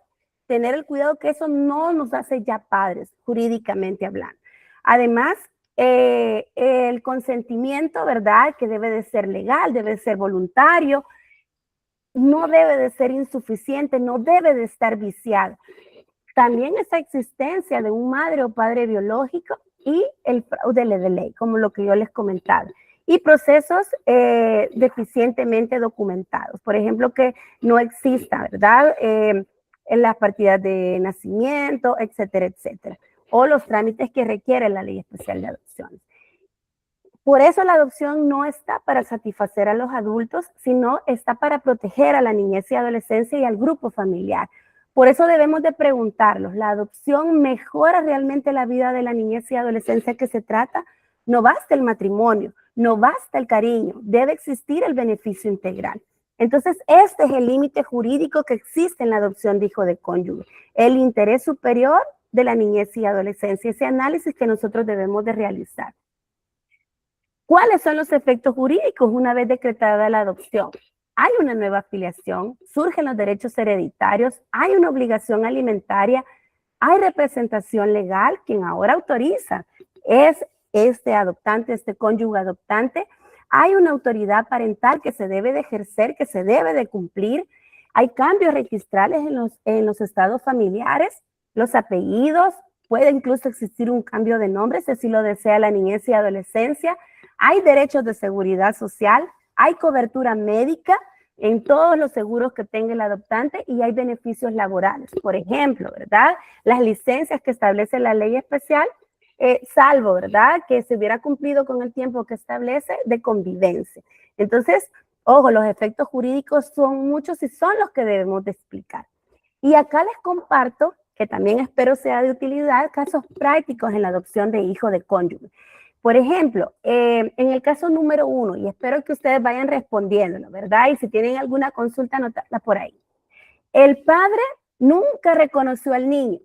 tener el cuidado que eso no nos hace ya padres, jurídicamente hablando. Además, el consentimiento, ¿verdad? Que debe de ser legal, debe de ser voluntario, no debe de ser insuficiente, no debe de estar viciado. También esa existencia de un madre o padre biológico y el fraude de ley, como lo que yo les comentaba. Y procesos deficientemente documentados. Por ejemplo, que no exista, ¿verdad? En las partidas de nacimiento, etcétera, etcétera. O los trámites que requiere la Ley Especial de Adopciones. Por eso la adopción no está para satisfacer a los adultos, sino está para proteger a la niñez y adolescencia y al grupo familiar. Por eso debemos de preguntarnos, ¿la adopción mejora realmente la vida de la niñez y adolescencia que se trata? No basta el matrimonio, no basta el cariño, debe existir el beneficio integral. Entonces, este es el límite jurídico que existe en la adopción de hijo de cónyuge, el interés superior de la niñez y adolescencia, ese análisis que nosotros debemos de realizar. ¿Cuáles son los efectos jurídicos una vez decretada la adopción? Hay una nueva afiliación, surgen los derechos hereditarios, hay una obligación alimentaria, hay representación legal, quien ahora autoriza es este adoptante, este cónyuge adoptante, hay una autoridad parental que se debe de ejercer, que se debe de cumplir, hay cambios registrales en los estados familiares, los apellidos, puede incluso existir un cambio de nombre si así lo desea la niñez y adolescencia, hay derechos de seguridad social, hay cobertura médica en todos los seguros que tenga el adoptante y hay beneficios laborales. Por ejemplo, ¿verdad? Las licencias que establece la ley especial, salvo, ¿verdad? Que se hubiera cumplido con el tiempo que establece de convivencia. Entonces, ojo, los efectos jurídicos son muchos y son los que debemos de explicar. Y acá les comparto, que también espero sea de utilidad, casos prácticos en la adopción de hijo de cónyuge. Por ejemplo, en el caso número 1, y espero que ustedes vayan respondiéndolo, ¿verdad? Y si tienen alguna consulta, anotadla por ahí. El padre nunca reconoció al niño.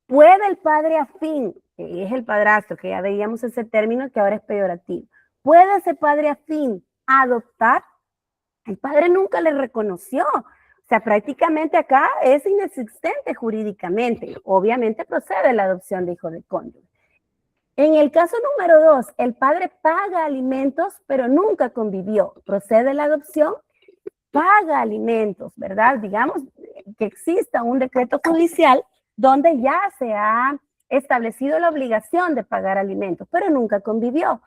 ¿Puede el padre afín, que es el padrastro, que ya veíamos ese término que ahora es peyorativo, puede ese padre afín adoptar? El padre nunca le reconoció. O sea, prácticamente acá es inexistente jurídicamente. Obviamente procede la adopción de hijo de cónyuge. En el caso número 2, el padre paga alimentos, pero nunca convivió. Procede la adopción, paga alimentos, ¿verdad? Digamos que exista un decreto judicial donde ya se ha establecido la obligación de pagar alimentos, pero nunca convivió.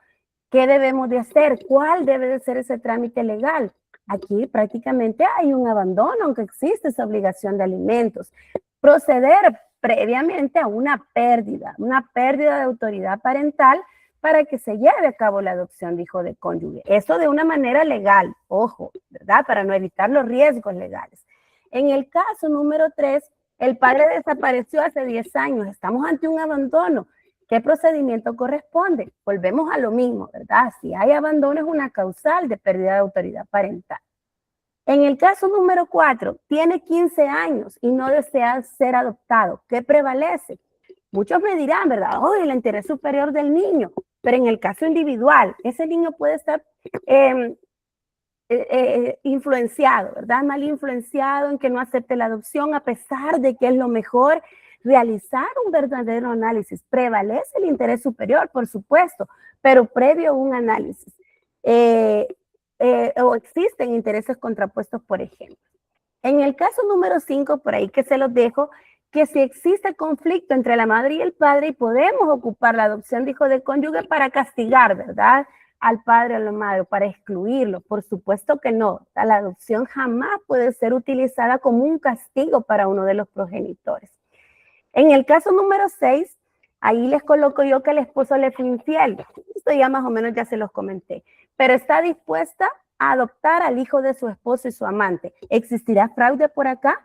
¿Qué debemos de hacer? ¿Cuál debe de ser ese trámite legal? Aquí prácticamente hay un abandono, aunque existe esa obligación de alimentos. Proceder previamente a una pérdida de autoridad parental para que se lleve a cabo la adopción de hijo de cónyuge. Eso de una manera legal, ojo, ¿verdad? Para no evitar los riesgos legales. En el caso número 3, el padre desapareció hace 10 años, estamos ante un abandono. ¿Qué procedimiento corresponde? Volvemos a lo mismo, ¿verdad? Si hay abandono es una causal de pérdida de autoridad parental. En el caso número 4, tiene 15 años y no desea ser adoptado. ¿Qué prevalece? Muchos me dirán, ¿verdad? Oh, el interés superior del niño. Pero en el caso individual, ese niño puede estar influenciado, ¿verdad? Mal influenciado en que no acepte la adopción a pesar de que es lo mejor. Realizar un verdadero análisis. Prevalece el interés superior, por supuesto, pero previo a un análisis. o existen intereses contrapuestos, por ejemplo. En el caso número 5, por ahí que se los dejo, que si existe conflicto entre la madre y el padre y podemos ocupar la adopción de hijo de cónyuge para castigar, ¿verdad?, al padre o a la madre, para excluirlo. Por supuesto que no. La adopción jamás puede ser utilizada como un castigo para uno de los progenitores. En el caso número 6, ahí les coloco yo que el esposo le fue infiel. Esto ya más o menos ya se los comenté. Pero está dispuesta a adoptar al hijo de su esposo y su amante. ¿Existirá fraude por acá?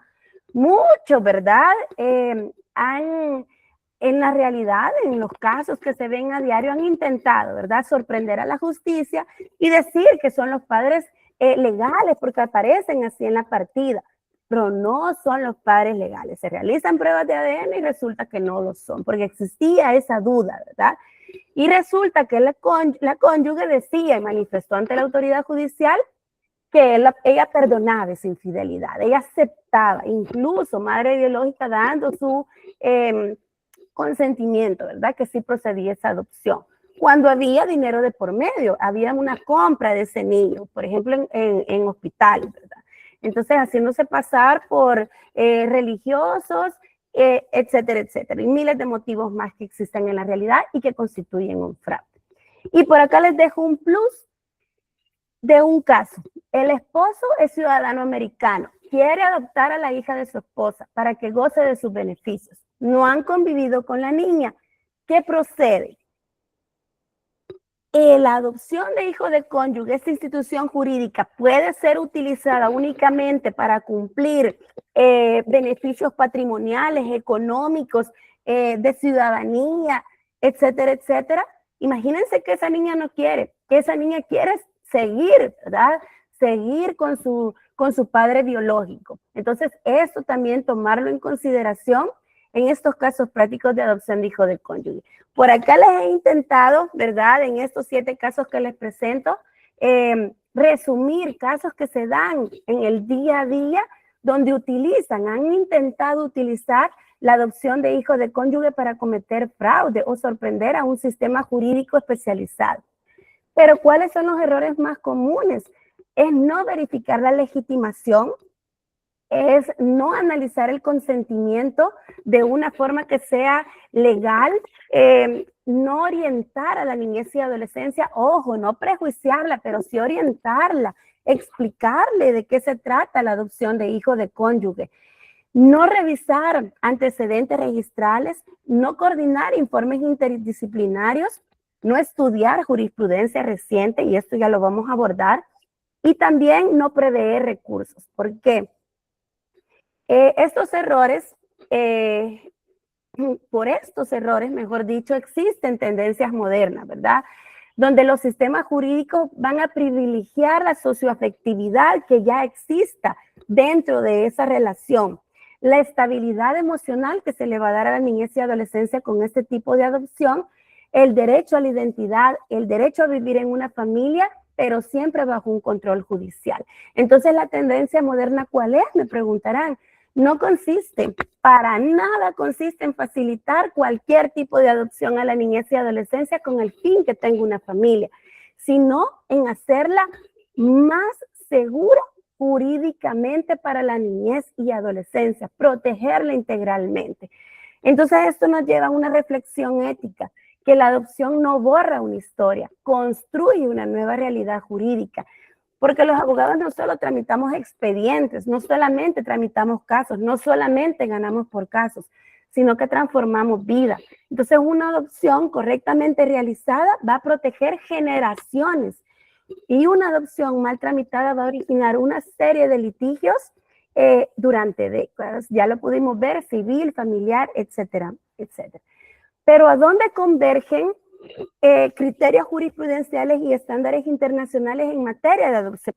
Mucho, ¿verdad? En la realidad, en los casos que se ven a diario, han intentado, ¿verdad?, sorprender a la justicia y decir que son los padres legales porque aparecen así en la partida, pero no son los padres legales. Se realizan pruebas de ADN y resulta que no lo son, porque existía esa duda, ¿verdad? Y resulta que la cónyuge decía y manifestó ante la autoridad judicial que ella perdonaba esa infidelidad, ella aceptaba, incluso madre biológica dando su consentimiento, ¿verdad?, que sí procedía esa adopción. Cuando había dinero de por medio, había una compra de ese niño, por ejemplo, en hospitales, ¿verdad? Entonces, haciéndose pasar por religiosos, etcétera, etcétera, y miles de motivos más que existen en la realidad y que constituyen un fraude. Y por acá les dejo un plus de un caso. El esposo es ciudadano americano, quiere adoptar a la hija de su esposa para que goce de sus beneficios. No han convivido con la niña. ¿Qué procede? La adopción de hijo de cónyuge, esta institución jurídica, puede ser utilizada únicamente para cumplir beneficios patrimoniales, económicos, de ciudadanía, etcétera, etcétera. Imagínense que esa niña no quiere, que esa niña quiere seguir, ¿verdad?, seguir con su padre biológico. Entonces, eso también tomarlo en consideración en estos casos prácticos de adopción de hijo de cónyuge. Por acá les he intentado, ¿verdad?, en estos 7 casos que les presento, resumir casos que se dan en el día a día donde han intentado utilizar la adopción de hijo de cónyuge para cometer fraude o sorprender a un sistema jurídico especializado. Pero ¿cuáles son los errores más comunes? Es no verificar la legitimación, es no analizar el consentimiento de una forma que sea legal, no orientar a la niñez y adolescencia, ojo, no prejuiciarla, pero sí orientarla, explicarle de qué se trata la adopción de hijo de cónyuge. No revisar antecedentes registrales, no coordinar informes interdisciplinarios, no estudiar jurisprudencia reciente, y esto ya lo vamos a abordar, y también no prever recursos. ¿Por qué? Estos errores, por estos errores, mejor dicho, existen tendencias modernas, ¿verdad?, donde los sistemas jurídicos van a privilegiar la socioafectividad que ya exista dentro de esa relación, la estabilidad emocional que se le va a dar a la niñez y adolescencia con este tipo de adopción, el derecho a la identidad, el derecho a vivir en una familia, pero siempre bajo un control judicial. Entonces, la tendencia moderna, ¿cuál es?, me preguntarán. No consiste, para nada consiste en facilitar cualquier tipo de adopción a la niñez y adolescencia con el fin que tenga una familia, sino en hacerla más segura jurídicamente para la niñez y adolescencia, protegerla integralmente. Entonces, esto nos lleva a una reflexión ética, que la adopción no borra una historia, construye una nueva realidad jurídica. Porque los abogados no solo tramitamos expedientes, no solamente tramitamos casos, no solamente ganamos por casos, sino que transformamos vidas. Entonces, una adopción correctamente realizada va a proteger generaciones y una adopción mal tramitada va a originar una serie de litigios durante décadas. Ya lo pudimos ver, civil, familiar, etcétera, etcétera. Pero ¿a dónde convergen criterios jurisprudenciales y estándares internacionales en materia de adopción?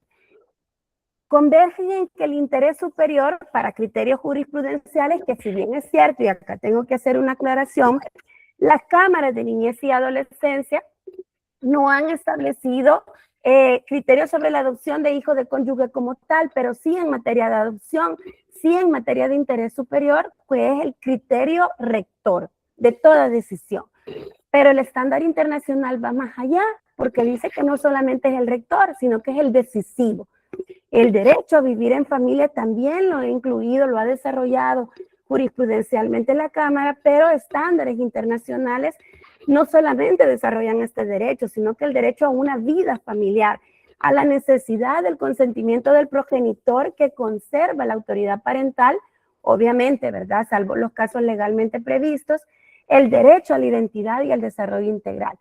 Convergen en que el interés superior para criterios jurisprudenciales, que si bien es cierto, y acá tengo que hacer una aclaración, las cámaras de niñez y adolescencia no han establecido criterios sobre la adopción de hijo de cónyuge como tal, pero sí en materia de adopción, sí en materia de interés superior, pues es el criterio rector de toda decisión. Pero el estándar internacional va más allá, porque dice que no solamente es el rector, sino que es el decisivo. El derecho a vivir en familia también lo ha incluido, lo ha desarrollado jurisprudencialmente la Cámara, pero estándares internacionales no solamente desarrollan este derecho, sino que el derecho a una vida familiar, a la necesidad del consentimiento del progenitor que conserva la autoridad parental, obviamente, ¿verdad? Salvo los casos legalmente previstos, el derecho a la identidad y al desarrollo integral.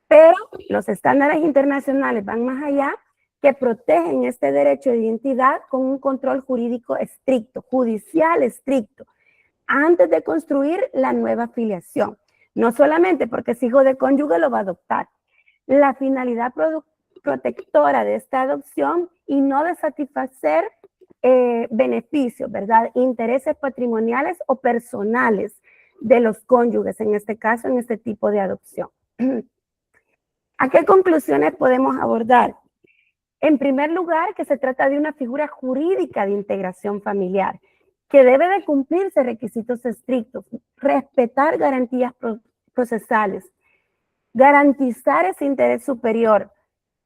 Pero los estándares internacionales van más allá, que protegen este derecho de identidad con un control jurídico estricto, judicial estricto, antes de construir la nueva filiación. No solamente porque es hijo de cónyuge lo va a adoptar. La finalidad protectora de esta adopción y no de satisfacer beneficios, ¿verdad? Intereses patrimoniales o personales de los cónyuges, en este caso, en este tipo de adopción. ¿A qué conclusiones podemos abordar? En primer lugar, que se trata de una figura jurídica de integración familiar, que debe de cumplirse requisitos estrictos, respetar garantías procesales, garantizar ese interés superior,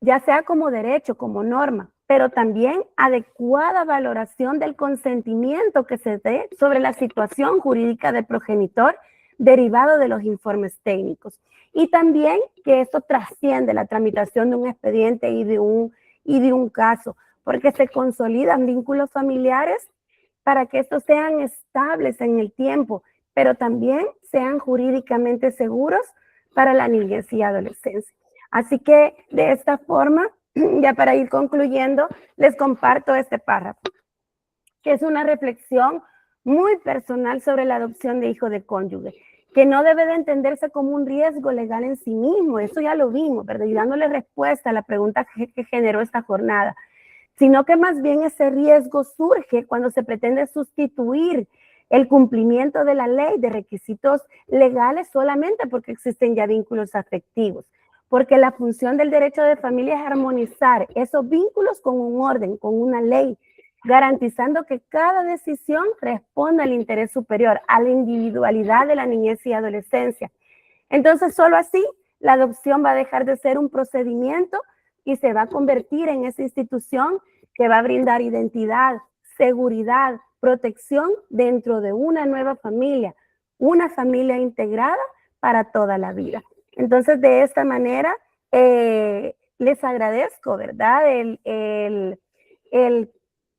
ya sea como derecho, como norma, pero también adecuada valoración del consentimiento que se dé sobre la situación jurídica del progenitor derivado de los informes técnicos. Y también que esto trasciende la tramitación de un expediente y de un caso, porque se consolidan vínculos familiares para que estos sean estables en el tiempo, pero también sean jurídicamente seguros para la niñez y adolescencia. Así que de esta forma, ya para ir concluyendo, les comparto este párrafo, que es una reflexión muy personal sobre la adopción de hijo de cónyuge, que no debe de entenderse como un riesgo legal en sí mismo, eso ya lo vimos, ¿verdad? Y dándole respuesta a la pregunta que generó esta jornada, sino que más bien ese riesgo surge cuando se pretende sustituir el cumplimiento de la ley de requisitos legales solamente porque existen ya vínculos afectivos, porque la función del derecho de familia es armonizar esos vínculos con un orden, con una ley, garantizando que cada decisión responda al interés superior, a la individualidad de la niñez y adolescencia. Entonces, solo así la adopción va a dejar de ser un procedimiento y se va a convertir en esa institución que va a brindar identidad, seguridad, protección dentro de una nueva familia, una familia integrada para toda la vida. Entonces, de esta manera, les agradezco, ¿verdad? El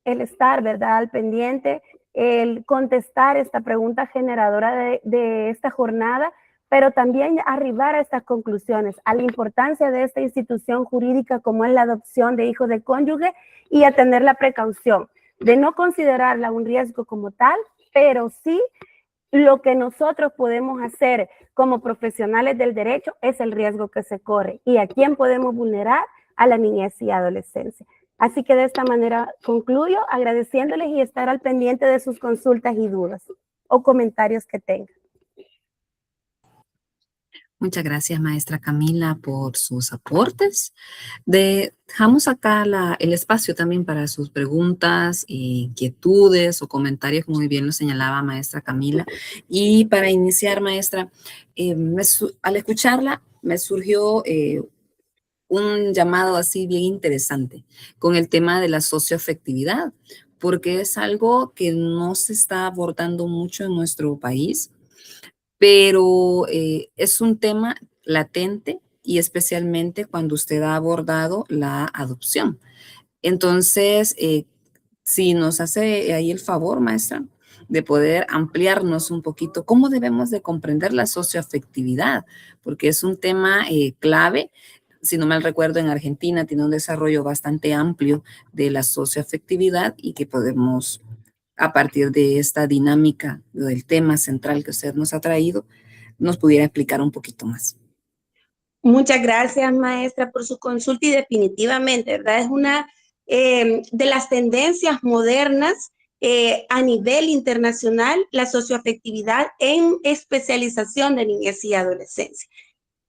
estar, ¿verdad? Al pendiente, el contestar esta pregunta generadora de esta jornada, pero también arribar a estas conclusiones, a la importancia de esta institución jurídica como es la adopción de hijos de cónyuge y a tener la precaución de no considerarla un riesgo como tal, pero sí lo que nosotros podemos hacer como profesionales del derecho es el riesgo que se corre y a quién podemos vulnerar, a la niñez y adolescencia. Así que de esta manera concluyo agradeciéndoles y estar al pendiente de sus consultas y dudas o comentarios que tengan. Muchas gracias, maestra Camila, por sus aportes. Dejamos acá el espacio también para sus preguntas, inquietudes o comentarios, como muy bien lo señalaba maestra Camila. Y para iniciar, maestra, al escucharla me surgió un llamado así bien interesante con el tema de la socioafectividad, porque es algo que no se está abordando mucho en nuestro país, pero es un tema latente y especialmente cuando usted ha abordado la adopción. Entonces, si nos hace ahí el favor, maestra, de poder ampliarnos un poquito cómo debemos de comprender la socioafectividad, porque es un tema clave. Si no mal recuerdo, en Argentina tiene un desarrollo bastante amplio de la socioafectividad y que podemos, a partir de esta dinámica del tema central que usted nos ha traído, nos pudiera explicar un poquito más. Muchas gracias, maestra, por su consulta y definitivamente, ¿verdad? Es una de las tendencias modernas a nivel internacional, la socioafectividad en especialización de niñez y adolescencia.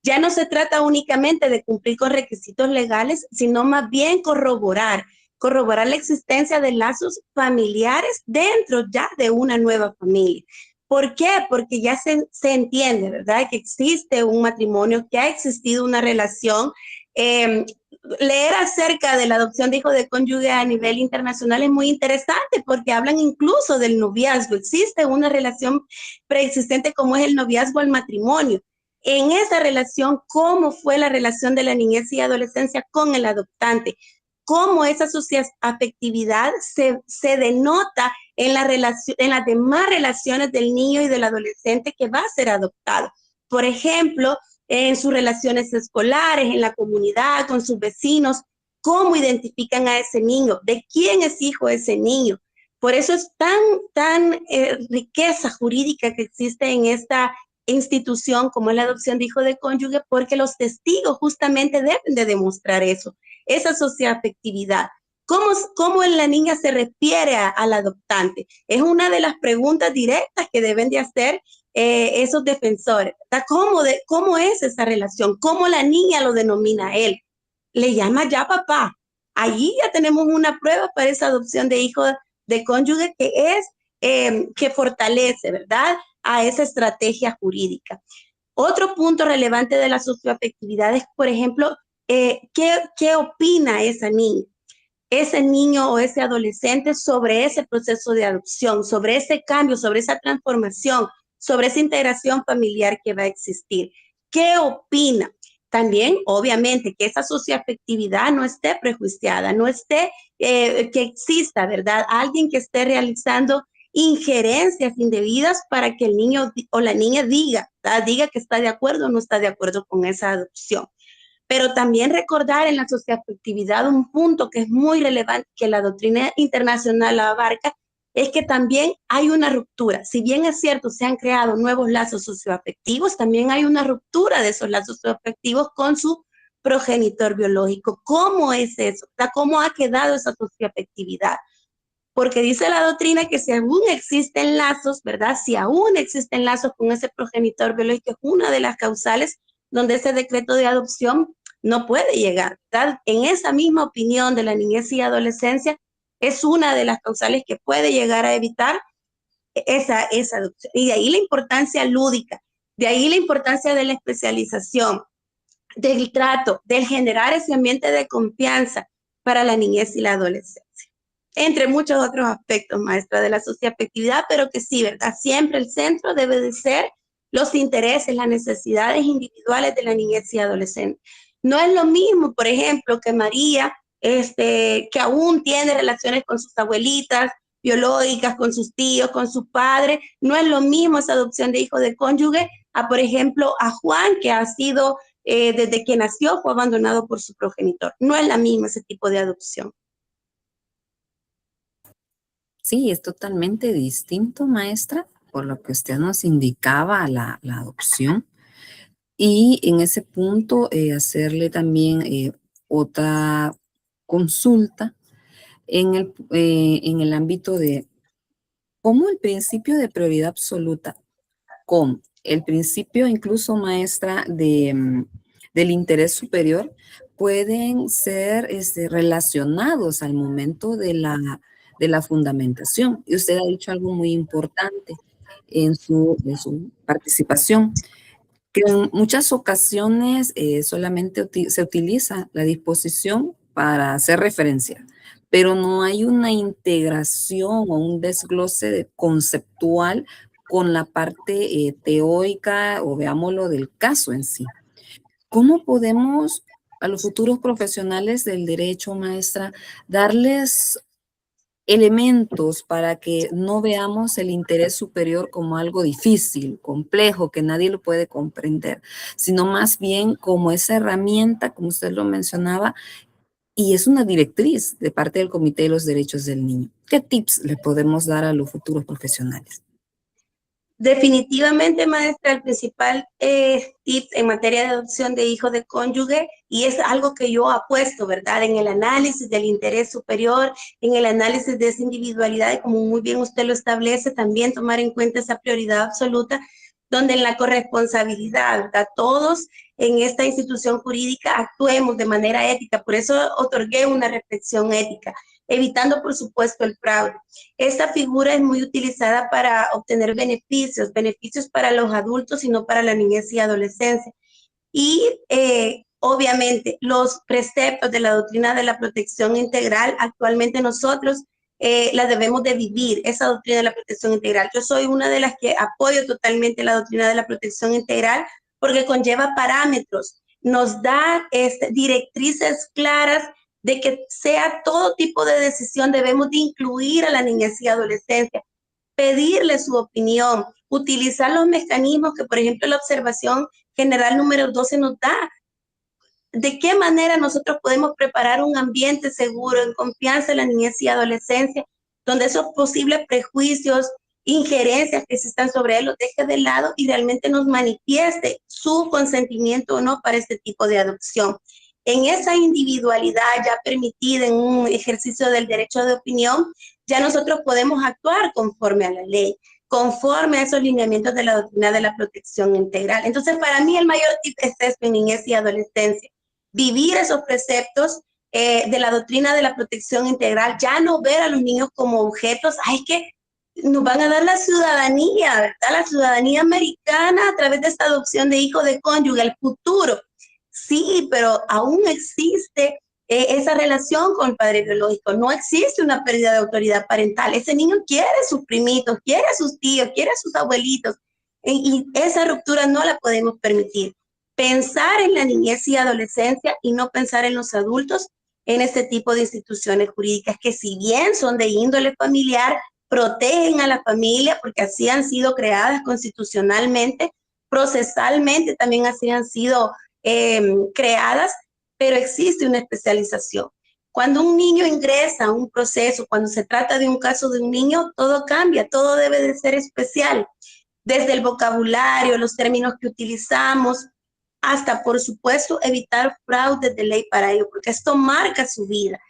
Ya no se trata únicamente de cumplir con requisitos legales, sino más bien corroborar la existencia de lazos familiares dentro ya de una nueva familia. ¿Por qué? Porque ya se entiende, ¿verdad? Que existe un matrimonio, que ha existido una relación. Leer acerca de la adopción de hijos de cónyuge a nivel internacional es muy interesante porque hablan incluso del noviazgo. Existe una relación preexistente como es el noviazgo al matrimonio. En esa relación, ¿cómo fue la relación de la niñez y adolescencia con el adoptante? ¿Cómo esa afectividad se denota en las demás relaciones del niño y del adolescente que va a ser adoptado? Por ejemplo, en sus relaciones escolares, en la comunidad, con sus vecinos, cómo identifican a ese niño, de quién es hijo ese niño. Por eso es tan riqueza jurídica que existe en esta institución como es la adopción de hijo de cónyuge, porque los testigos justamente deben de demostrar eso, esa socioafectividad. ¿Cómo la niña se refiere al adoptante? Es una de las preguntas directas que deben de hacer esos defensores. ¿Cómo es esa relación? ¿Cómo la niña lo denomina a él? Le llama ya papá. Allí ya tenemos una prueba para esa adopción de hijo de cónyuge que fortalece, ¿verdad?, a esa estrategia jurídica. Otro punto relevante de la socioafectividad es, por ejemplo, ¿qué opina ese niño o ese adolescente sobre ese proceso de adopción, sobre ese cambio, sobre esa transformación, sobre esa integración familiar que va a existir? ¿Qué opina? También, obviamente, que esa socioafectividad no esté prejuiciada, no esté, que exista, ¿verdad?, alguien que esté realizando injerencias indebidas para que el niño o la niña diga que está de acuerdo o no está de acuerdo con esa adopción. Pero también recordar en la socioafectividad un punto que es muy relevante, que la doctrina internacional abarca, es que también hay una ruptura. Si bien es cierto, se han creado nuevos lazos socioafectivos, también hay una ruptura de esos lazos socioafectivos con su progenitor biológico. ¿Cómo es eso? ¿Cómo ha quedado esa socioafectividad? Porque dice la doctrina que si aún existen lazos, ¿verdad? Si aún existen lazos con ese progenitor biológico, es una de las causales donde ese decreto de adopción no puede llegar, ¿verdad? En esa misma opinión de la niñez y adolescencia, es una de las causales que puede llegar a evitar esa adopción. Y de ahí la importancia lúdica, de ahí la importancia de la especialización, del trato, del generar ese ambiente de confianza para la niñez y la adolescencia. Entre muchos otros aspectos, maestra, de la socioafectividad, pero que sí, ¿verdad? Siempre el centro debe de ser los intereses, las necesidades individuales de la niñez y adolescente. No es lo mismo, por ejemplo, que María, que aún tiene relaciones con sus abuelitas biológicas, con sus tíos, con sus padres. No es lo mismo esa adopción de hijo de cónyuge a, por ejemplo, a Juan, que ha sido, desde que nació, fue abandonado por su progenitor. No es la misma ese tipo de adopción. Sí, es totalmente distinto, maestra, por lo que usted nos indicaba la adopción. Y en ese punto, hacerle también otra consulta en el ámbito de cómo el principio de prioridad absoluta con el principio incluso, maestra, del interés superior pueden ser relacionados al momento de la fundamentación. Y usted ha dicho algo muy importante en su participación, que en muchas ocasiones solamente se utiliza la disposición para hacer referencia, pero no hay una integración o un desglose conceptual con la parte teórica o veámoslo del caso en sí. ¿Cómo podemos a los futuros profesionales del derecho, maestra, darles elementos para que no veamos el interés superior como algo difícil, complejo, que nadie lo puede comprender, sino más bien como esa herramienta, como usted lo mencionaba, y es una directriz de parte del Comité de los Derechos del Niño? ¿Qué tips le podemos dar a los futuros profesionales? Definitivamente, maestra, el principal tip en materia de adopción de hijos de cónyuge, y es algo que yo apuesto, ¿verdad?, en el análisis del interés superior, en el análisis de esa individualidad, y como muy bien usted lo establece, también tomar en cuenta esa prioridad absoluta, donde en la corresponsabilidad, ¿verdad? Todos en esta institución jurídica actuemos de manera ética. Por eso otorgué una reflexión ética, evitando, por supuesto, el fraude. Esta figura es muy utilizada para obtener beneficios para los adultos y no para la niñez y adolescencia. Y obviamente los preceptos de la doctrina de la protección integral, actualmente nosotros la debemos de vivir, esa doctrina de la protección integral. Yo soy una de las que apoyo totalmente la doctrina de la protección integral porque conlleva parámetros, nos da directrices claras de que sea todo tipo de decisión, debemos de incluir a la niñez y adolescencia, pedirle su opinión, utilizar los mecanismos que, por ejemplo, la observación general número 12 nos da. ¿De qué manera nosotros podemos preparar un ambiente seguro, en confianza en la niñez y adolescencia, donde esos posibles prejuicios, injerencias que existan sobre él los deje de lado y realmente nos manifieste su consentimiento o no para este tipo de adopción? En esa individualidad ya permitida en un ejercicio del derecho de opinión, ya nosotros podemos actuar conforme a la ley, conforme a esos lineamientos de la doctrina de la protección integral. Entonces, para mí el mayor tip es esto en niñez y adolescencia, vivir esos preceptos de la doctrina de la protección integral, ya no ver a los niños como objetos, ay, que nos van a dar la ciudadanía, ¿verdad? La ciudadanía americana a través de esta adopción de hijo de cónyuge, el futuro. Sí, pero aún existe esa relación con el padre biológico, no existe una pérdida de autoridad parental. Ese niño quiere a sus primitos, quiere a sus tíos, quiere a sus abuelitos, y esa ruptura no la podemos permitir. Pensar en la niñez y adolescencia y no pensar en los adultos en este tipo de instituciones jurídicas que, si bien son de índole familiar, protegen a la familia porque así han sido creadas constitucionalmente, procesalmente también así han sido creadas, pero existe una especialización. Cuando un niño ingresa a un proceso, cuando se trata de un caso de un niño, todo cambia, todo debe de ser especial, desde el vocabulario, los términos que utilizamos, hasta, por supuesto, evitar fraudes de ley para ello, porque esto marca su vida.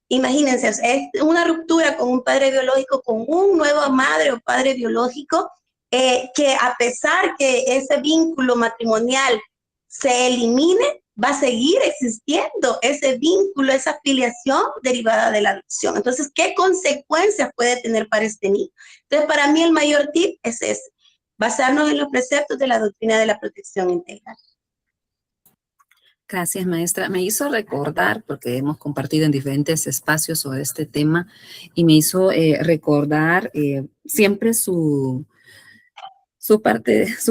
Imagínense, es una ruptura con un padre biológico, con un nuevo madre o padre biológico, que a pesar que ese vínculo matrimonial se elimine, va a seguir existiendo ese vínculo, esa afiliación derivada de la adopción. Entonces, ¿qué consecuencias puede tener para este niño? Entonces, para mí el mayor tip es ese, basarnos en los preceptos de la doctrina de la protección integral. Gracias, maestra. Me hizo recordar, porque hemos compartido en diferentes espacios sobre este tema, y me hizo recordar siempre su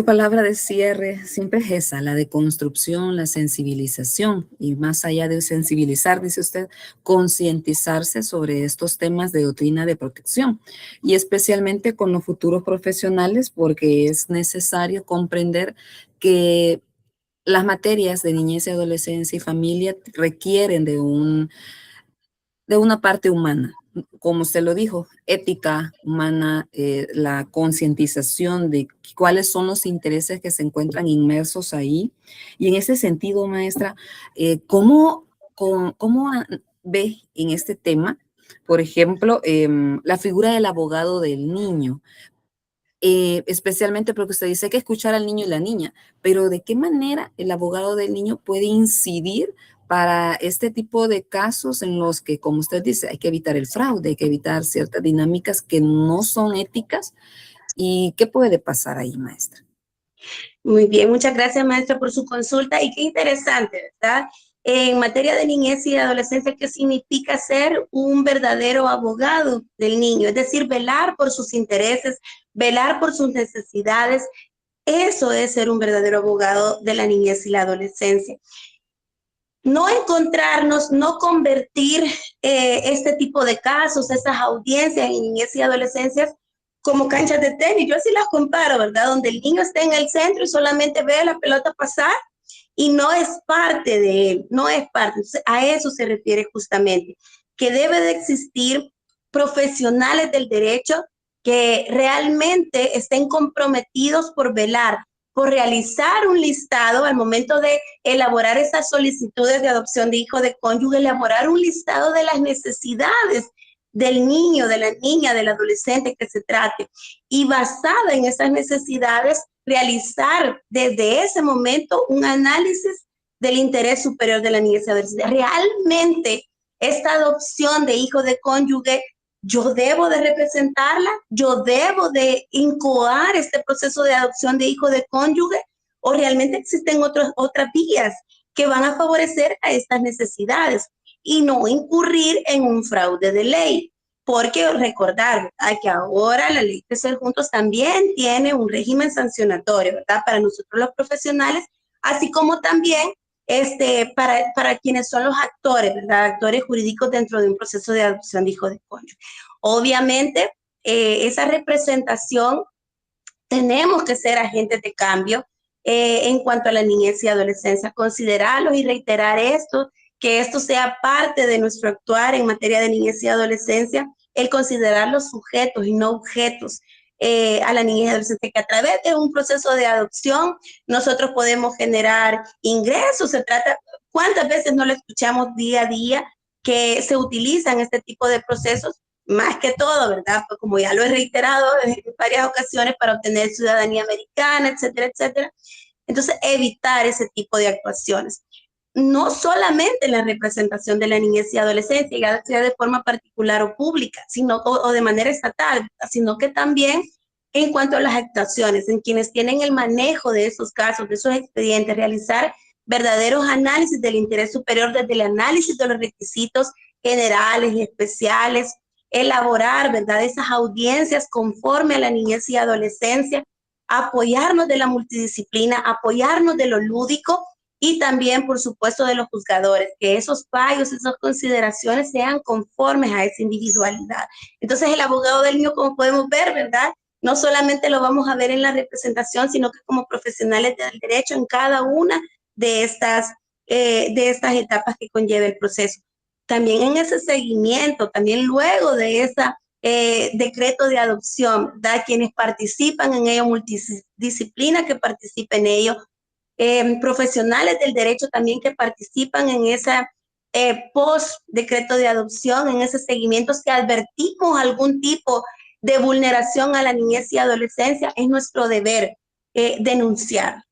palabra de cierre, siempre es esa, la de construcción, la sensibilización, y más allá de sensibilizar, dice usted, concientizarse sobre estos temas de doctrina de protección, y especialmente con los futuros profesionales, porque es necesario comprender que las materias de niñez y adolescencia y familia requieren de una parte humana, como usted lo dijo, ética humana, la concientización de cuáles son los intereses que se encuentran inmersos ahí. Y en ese sentido, maestra, ¿cómo ve en este tema, por ejemplo, la figura del abogado del niño? Especialmente porque usted dice que escuchar al niño y la niña, pero ¿de qué manera el abogado del niño puede incidir para este tipo de casos en los que, como usted dice, hay que evitar el fraude, hay que evitar ciertas dinámicas que no son éticas? ¿Y qué puede pasar ahí, maestra? Muy bien, muchas gracias, maestra, por su consulta. Y qué interesante, ¿verdad? En materia de niñez y adolescencia, ¿qué significa ser un verdadero abogado del niño? Es decir, velar por sus intereses, velar por sus necesidades. Eso es ser un verdadero abogado de la niñez y la adolescencia. No encontrarnos, no convertir este tipo de casos, estas audiencias en niñez y adolescencias como canchas de tenis. Yo así las comparo, ¿verdad? Donde el niño está en el centro y solamente ve la pelota pasar y no es parte de él, no es parte. Entonces, a eso se refiere justamente, que debe de existir profesionales del derecho que realmente estén comprometidos por velar, por realizar un listado al momento de elaborar esas solicitudes de adopción de hijo de cónyuge, elaborar un listado de las necesidades del niño, de la niña, del adolescente que se trate, y basada en esas necesidades, realizar desde ese momento un análisis del interés superior de la niñez y adolescencia. Realmente esta adopción de hijo de cónyuge, yo debo de representarla, yo debo de incoar este proceso de adopción de hijo de cónyuge, o realmente existen otras vías que van a favorecer a estas necesidades y no incurrir en un fraude de ley. Porque recordar, ¿verdad?, que ahora la ley Crecer Juntos también tiene un régimen sancionatorio, ¿verdad?, para nosotros los profesionales, así como también para quienes son los actores, ¿verdad?, actores jurídicos dentro de un proceso de adopción de hijo de cónyuge. Obviamente, esa representación, tenemos que ser agentes de cambio en cuanto a la niñez y adolescencia, considerarlos y reiterar esto, que esto sea parte de nuestro actuar en materia de niñez y adolescencia, el considerar los sujetos y no objetos a la niñez y adolescencia, que a través de un proceso de adopción nosotros podemos generar ingresos. Se trata, ¿cuántas veces no lo escuchamos día a día que se utilizan este tipo de procesos? Más que todo, ¿verdad? Pues como ya lo he reiterado en varias ocasiones, para obtener ciudadanía americana, etcétera, etcétera. Entonces, evitar ese tipo de actuaciones. No solamente en la representación de la niñez y adolescencia, ya sea de forma particular o pública, o de manera estatal, sino que también en cuanto a las actuaciones, en quienes tienen el manejo de esos casos, de esos expedientes, realizar verdaderos análisis del interés superior desde el análisis de los requisitos generales y especiales, elaborar, ¿verdad?, esas audiencias conforme a la niñez y adolescencia, apoyarnos de la multidisciplina, apoyarnos de lo lúdico y también, por supuesto, de los juzgadores, que esos fallos, esas consideraciones sean conformes a esa individualidad. Entonces, el abogado del niño, como podemos ver, ¿verdad?, no solamente lo vamos a ver en la representación, sino que como profesionales del derecho en cada una de estas etapas que conlleva el proceso. También en ese seguimiento, también luego de ese decreto de adopción, ¿verdad?, quienes participan en ello, multidisciplina que participen en ello, profesionales del derecho también que participan en esa post decreto de adopción, en ese seguimiento, si advertimos algún tipo de vulneración a la niñez y adolescencia, es nuestro deber denunciar.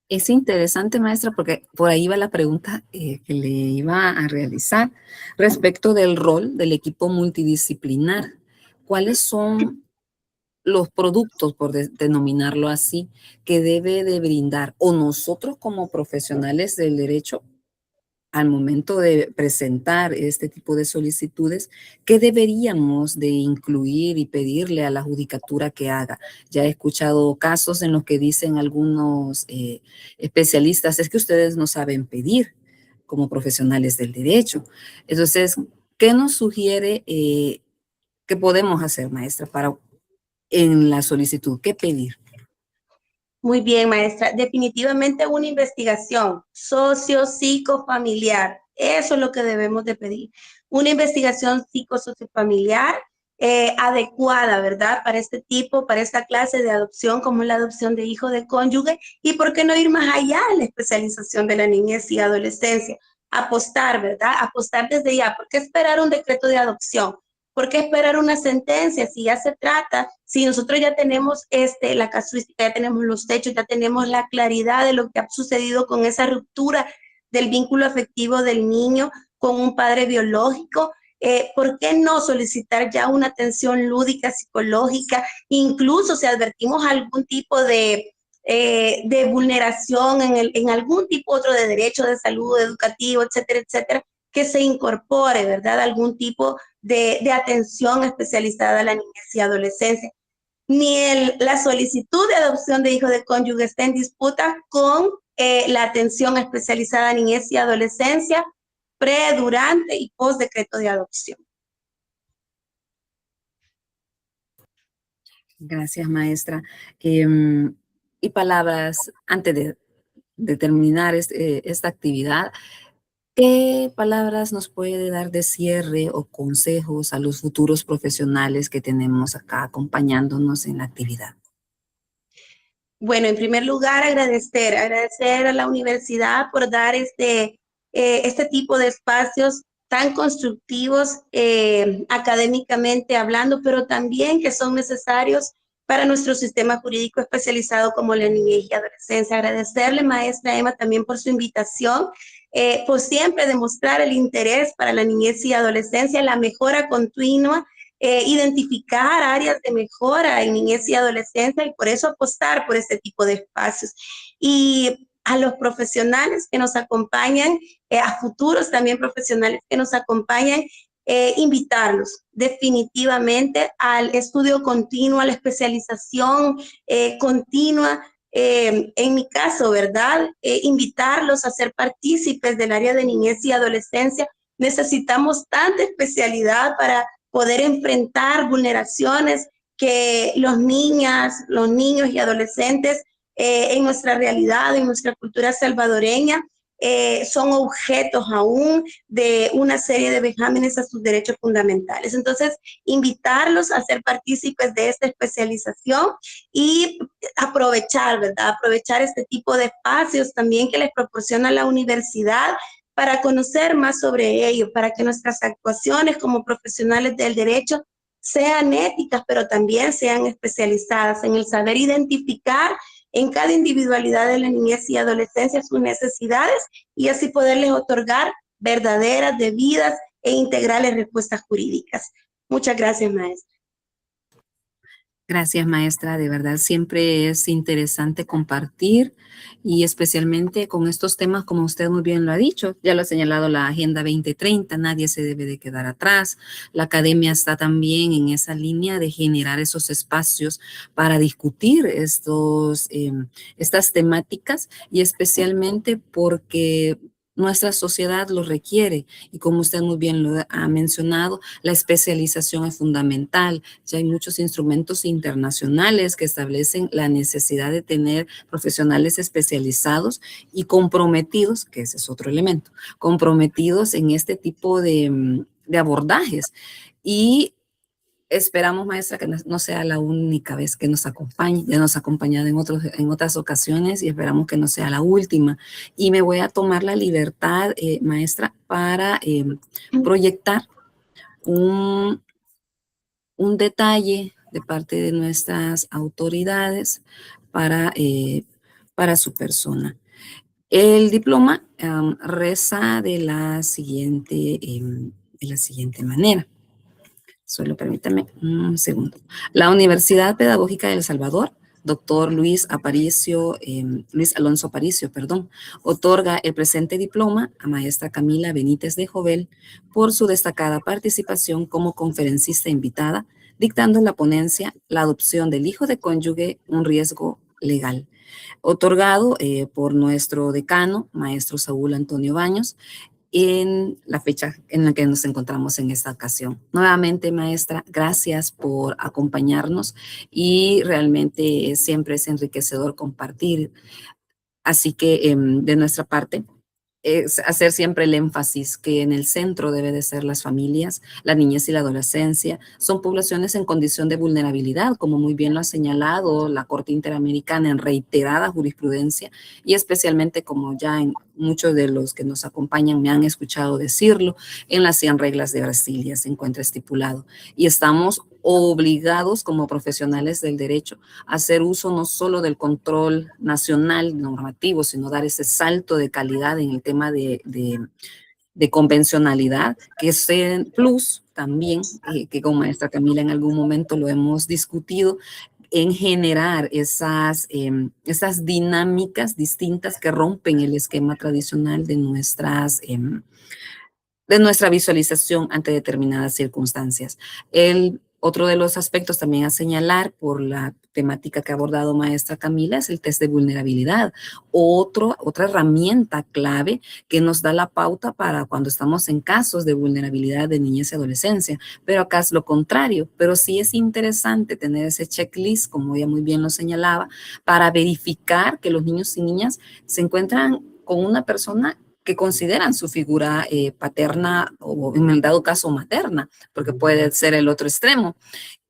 Es interesante, maestra, porque por ahí va la pregunta que le iba a realizar respecto del rol del equipo multidisciplinar. ¿Cuáles son los productos, por denominarlo así, que debe de brindar o nosotros como profesionales del derecho al momento de presentar este tipo de solicitudes, qué deberíamos de incluir y pedirle a la judicatura que haga? Ya he escuchado casos en los que dicen algunos especialistas, es que ustedes no saben pedir como profesionales del derecho. Entonces, ¿qué nos sugiere que podemos hacer, maestra, para en la solicitud? ¿Qué pedir? Muy bien, maestra. Definitivamente una investigación socio-psicofamiliar. Eso es lo que debemos de pedir. Una investigación psicosociofamiliar adecuada, ¿verdad?, para este tipo, para esta clase de adopción, como la adopción de hijo de cónyuge. Y por qué no ir más allá en la especialización de la niñez y adolescencia. Apostar, ¿verdad? Apostar desde ya. ¿Por qué esperar un decreto de adopción? ¿Por qué esperar una sentencia? Si ya se trata, si nosotros ya tenemos la casuística, ya tenemos los hechos, ya tenemos la claridad de lo que ha sucedido con esa ruptura del vínculo afectivo del niño con un padre biológico, ¿por qué no solicitar ya una atención lúdica, psicológica? Incluso si advertimos algún tipo de vulneración en algún tipo otro de derecho de salud, educativo, etcétera, etcétera, que se incorpore, ¿verdad?, algún tipo de atención especializada a la niñez y adolescencia. Ni la solicitud de adopción de hijo de cónyuge está en disputa con la atención especializada a niñez y adolescencia pre, durante y post decreto de adopción. Gracias, maestra. Y palabras, antes de terminar esta actividad, ¿qué palabras nos puede dar de cierre o consejos a los futuros profesionales que tenemos acá acompañándonos en la actividad? Bueno, en primer lugar, agradecer a la universidad por dar este tipo de espacios tan constructivos académicamente hablando, pero también que son necesarios para nuestro sistema jurídico especializado como la niñez y adolescencia. Agradecerle, maestra Emma, también por su invitación, por siempre demostrar el interés para la niñez y adolescencia, la mejora continua, identificar áreas de mejora en niñez y adolescencia y por eso apostar por este tipo de espacios. Y a los profesionales que nos acompañan, a futuros también profesionales que nos acompañan, invitarlos definitivamente al estudio continuo, a la especialización continua. En mi caso, ¿verdad? Invitarlos a ser partícipes del área de niñez y adolescencia. Necesitamos tanta especialidad para poder enfrentar vulneraciones que los niños y adolescentes en nuestra realidad, en nuestra cultura salvadoreña, son objetos aún de una serie de vejámenes a sus derechos fundamentales. Entonces, invitarlos a ser partícipes de esta especialización y aprovechar, ¿verdad? Aprovechar este tipo de espacios también que les proporciona la universidad para conocer más sobre ello, para que nuestras actuaciones como profesionales del derecho sean éticas, pero también sean especializadas en el saber identificar en cada individualidad de la niñez y adolescencia sus necesidades y así poderles otorgar verdaderas, debidas e integrales respuestas jurídicas. Muchas gracias, maestra. Gracias, maestra. De verdad, siempre es interesante compartir y especialmente con estos temas, como usted muy bien lo ha dicho, ya lo ha señalado la Agenda 2030, nadie se debe de quedar atrás. La academia está también en esa línea de generar esos espacios para discutir estas temáticas y especialmente porque nuestra sociedad lo requiere y como usted muy bien lo ha mencionado, la especialización es fundamental. Ya hay muchos instrumentos internacionales que establecen la necesidad de tener profesionales especializados y comprometidos, que ese es otro elemento, comprometidos en este tipo de abordajes. Y esperamos, maestra, que no sea la única vez que nos acompañe. Ya nos ha acompañado en otras ocasiones y esperamos que no sea la última. Y me voy a tomar la libertad, maestra, para proyectar un detalle de parte de nuestras autoridades para su persona. El diploma reza de la siguiente manera. Solo permítame un segundo. La Universidad Pedagógica de El Salvador, doctor Luis Alonso Aparicio, otorga el presente diploma a maestra Camila Benítez de Jovel por su destacada participación como conferencista invitada, dictando en la ponencia La adopción del hijo de cónyuge, un riesgo legal, otorgado por nuestro decano, maestro Saúl Antonio Baños, en la fecha en la que nos encontramos en esta ocasión. Nuevamente, maestra, gracias por acompañarnos y realmente siempre es enriquecedor compartir. Así que de nuestra parte, es hacer siempre el énfasis que en el centro debe de ser las familias, la niñez y la adolescencia. Son poblaciones en condición de vulnerabilidad, como muy bien lo ha señalado la Corte Interamericana en reiterada jurisprudencia y especialmente como ya en muchos de los que nos acompañan me han escuchado decirlo, en las 100 reglas de Brasilia se encuentra estipulado. Y estamos obligados como profesionales del derecho a hacer uso no solo del control nacional normativo, sino dar ese salto de calidad en el tema de convencionalidad, que es el plus también, que con maestra Camila en algún momento lo hemos discutido, en generar esas dinámicas distintas que rompen el esquema tradicional de nuestra visualización ante determinadas circunstancias. Otro de los aspectos también a señalar por la temática que ha abordado maestra Camila es el test de vulnerabilidad. Otra herramienta clave que nos da la pauta para cuando estamos en casos de vulnerabilidad de niñez y adolescencia. Pero acá es lo contrario. Pero sí es interesante tener ese checklist, como ella muy bien lo señalaba, para verificar que los niños y niñas se encuentran con una persona que consideran su figura paterna o en el dado caso materna, porque puede ser el otro extremo.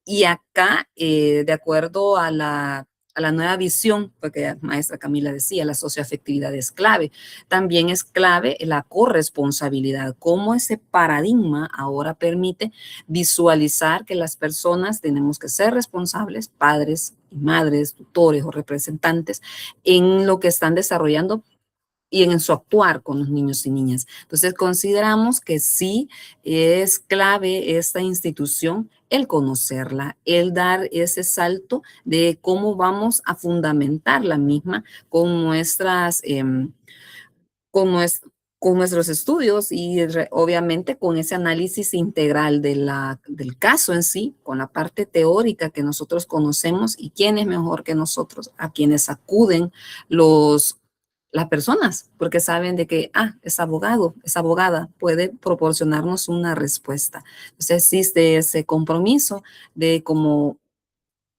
Y acá, de acuerdo a la a la nueva visión, porque la maestra Camila decía, la socioafectividad es clave. También es clave la corresponsabilidad, cómo ese paradigma ahora permite visualizar que las personas tenemos que ser responsables, padres y madres, tutores o representantes, en lo que están desarrollando y en su actuar con los niños y niñas. Entonces, consideramos que sí es clave esta institución, el conocerla, el dar ese salto de cómo vamos a fundamentar la misma con nuestras, con, nues- con nuestros estudios y obviamente con ese análisis integral del caso en sí, con la parte teórica que nosotros conocemos y quién es mejor que nosotros, a quienes acuden las personas, porque saben de que, es abogado, es abogada, puede proporcionarnos una respuesta. Entonces existe ese compromiso de cómo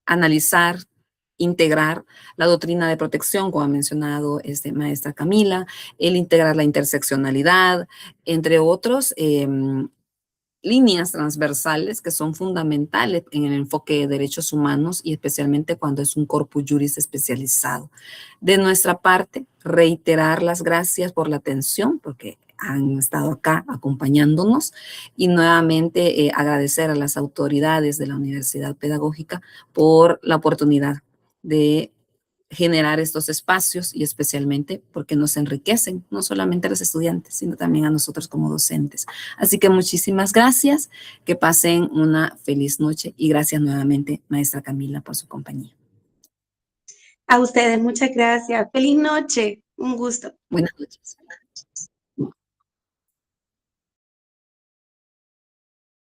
analizar, integrar la doctrina de protección, como ha mencionado maestra Camila, el integrar la interseccionalidad, entre otros líneas transversales que son fundamentales en el enfoque de derechos humanos y especialmente cuando es un corpus juris especializado. De nuestra parte, reiterar las gracias por la atención, porque han estado acá acompañándonos y nuevamente agradecer a las autoridades de la Universidad Pedagógica por la oportunidad de generar estos espacios y especialmente porque nos enriquecen, no solamente a los estudiantes, sino también a nosotros como docentes. Así que muchísimas gracias, que pasen una feliz noche y gracias nuevamente, maestra Camila, por su compañía. A ustedes, muchas gracias. Feliz noche. Un gusto. Buenas noches.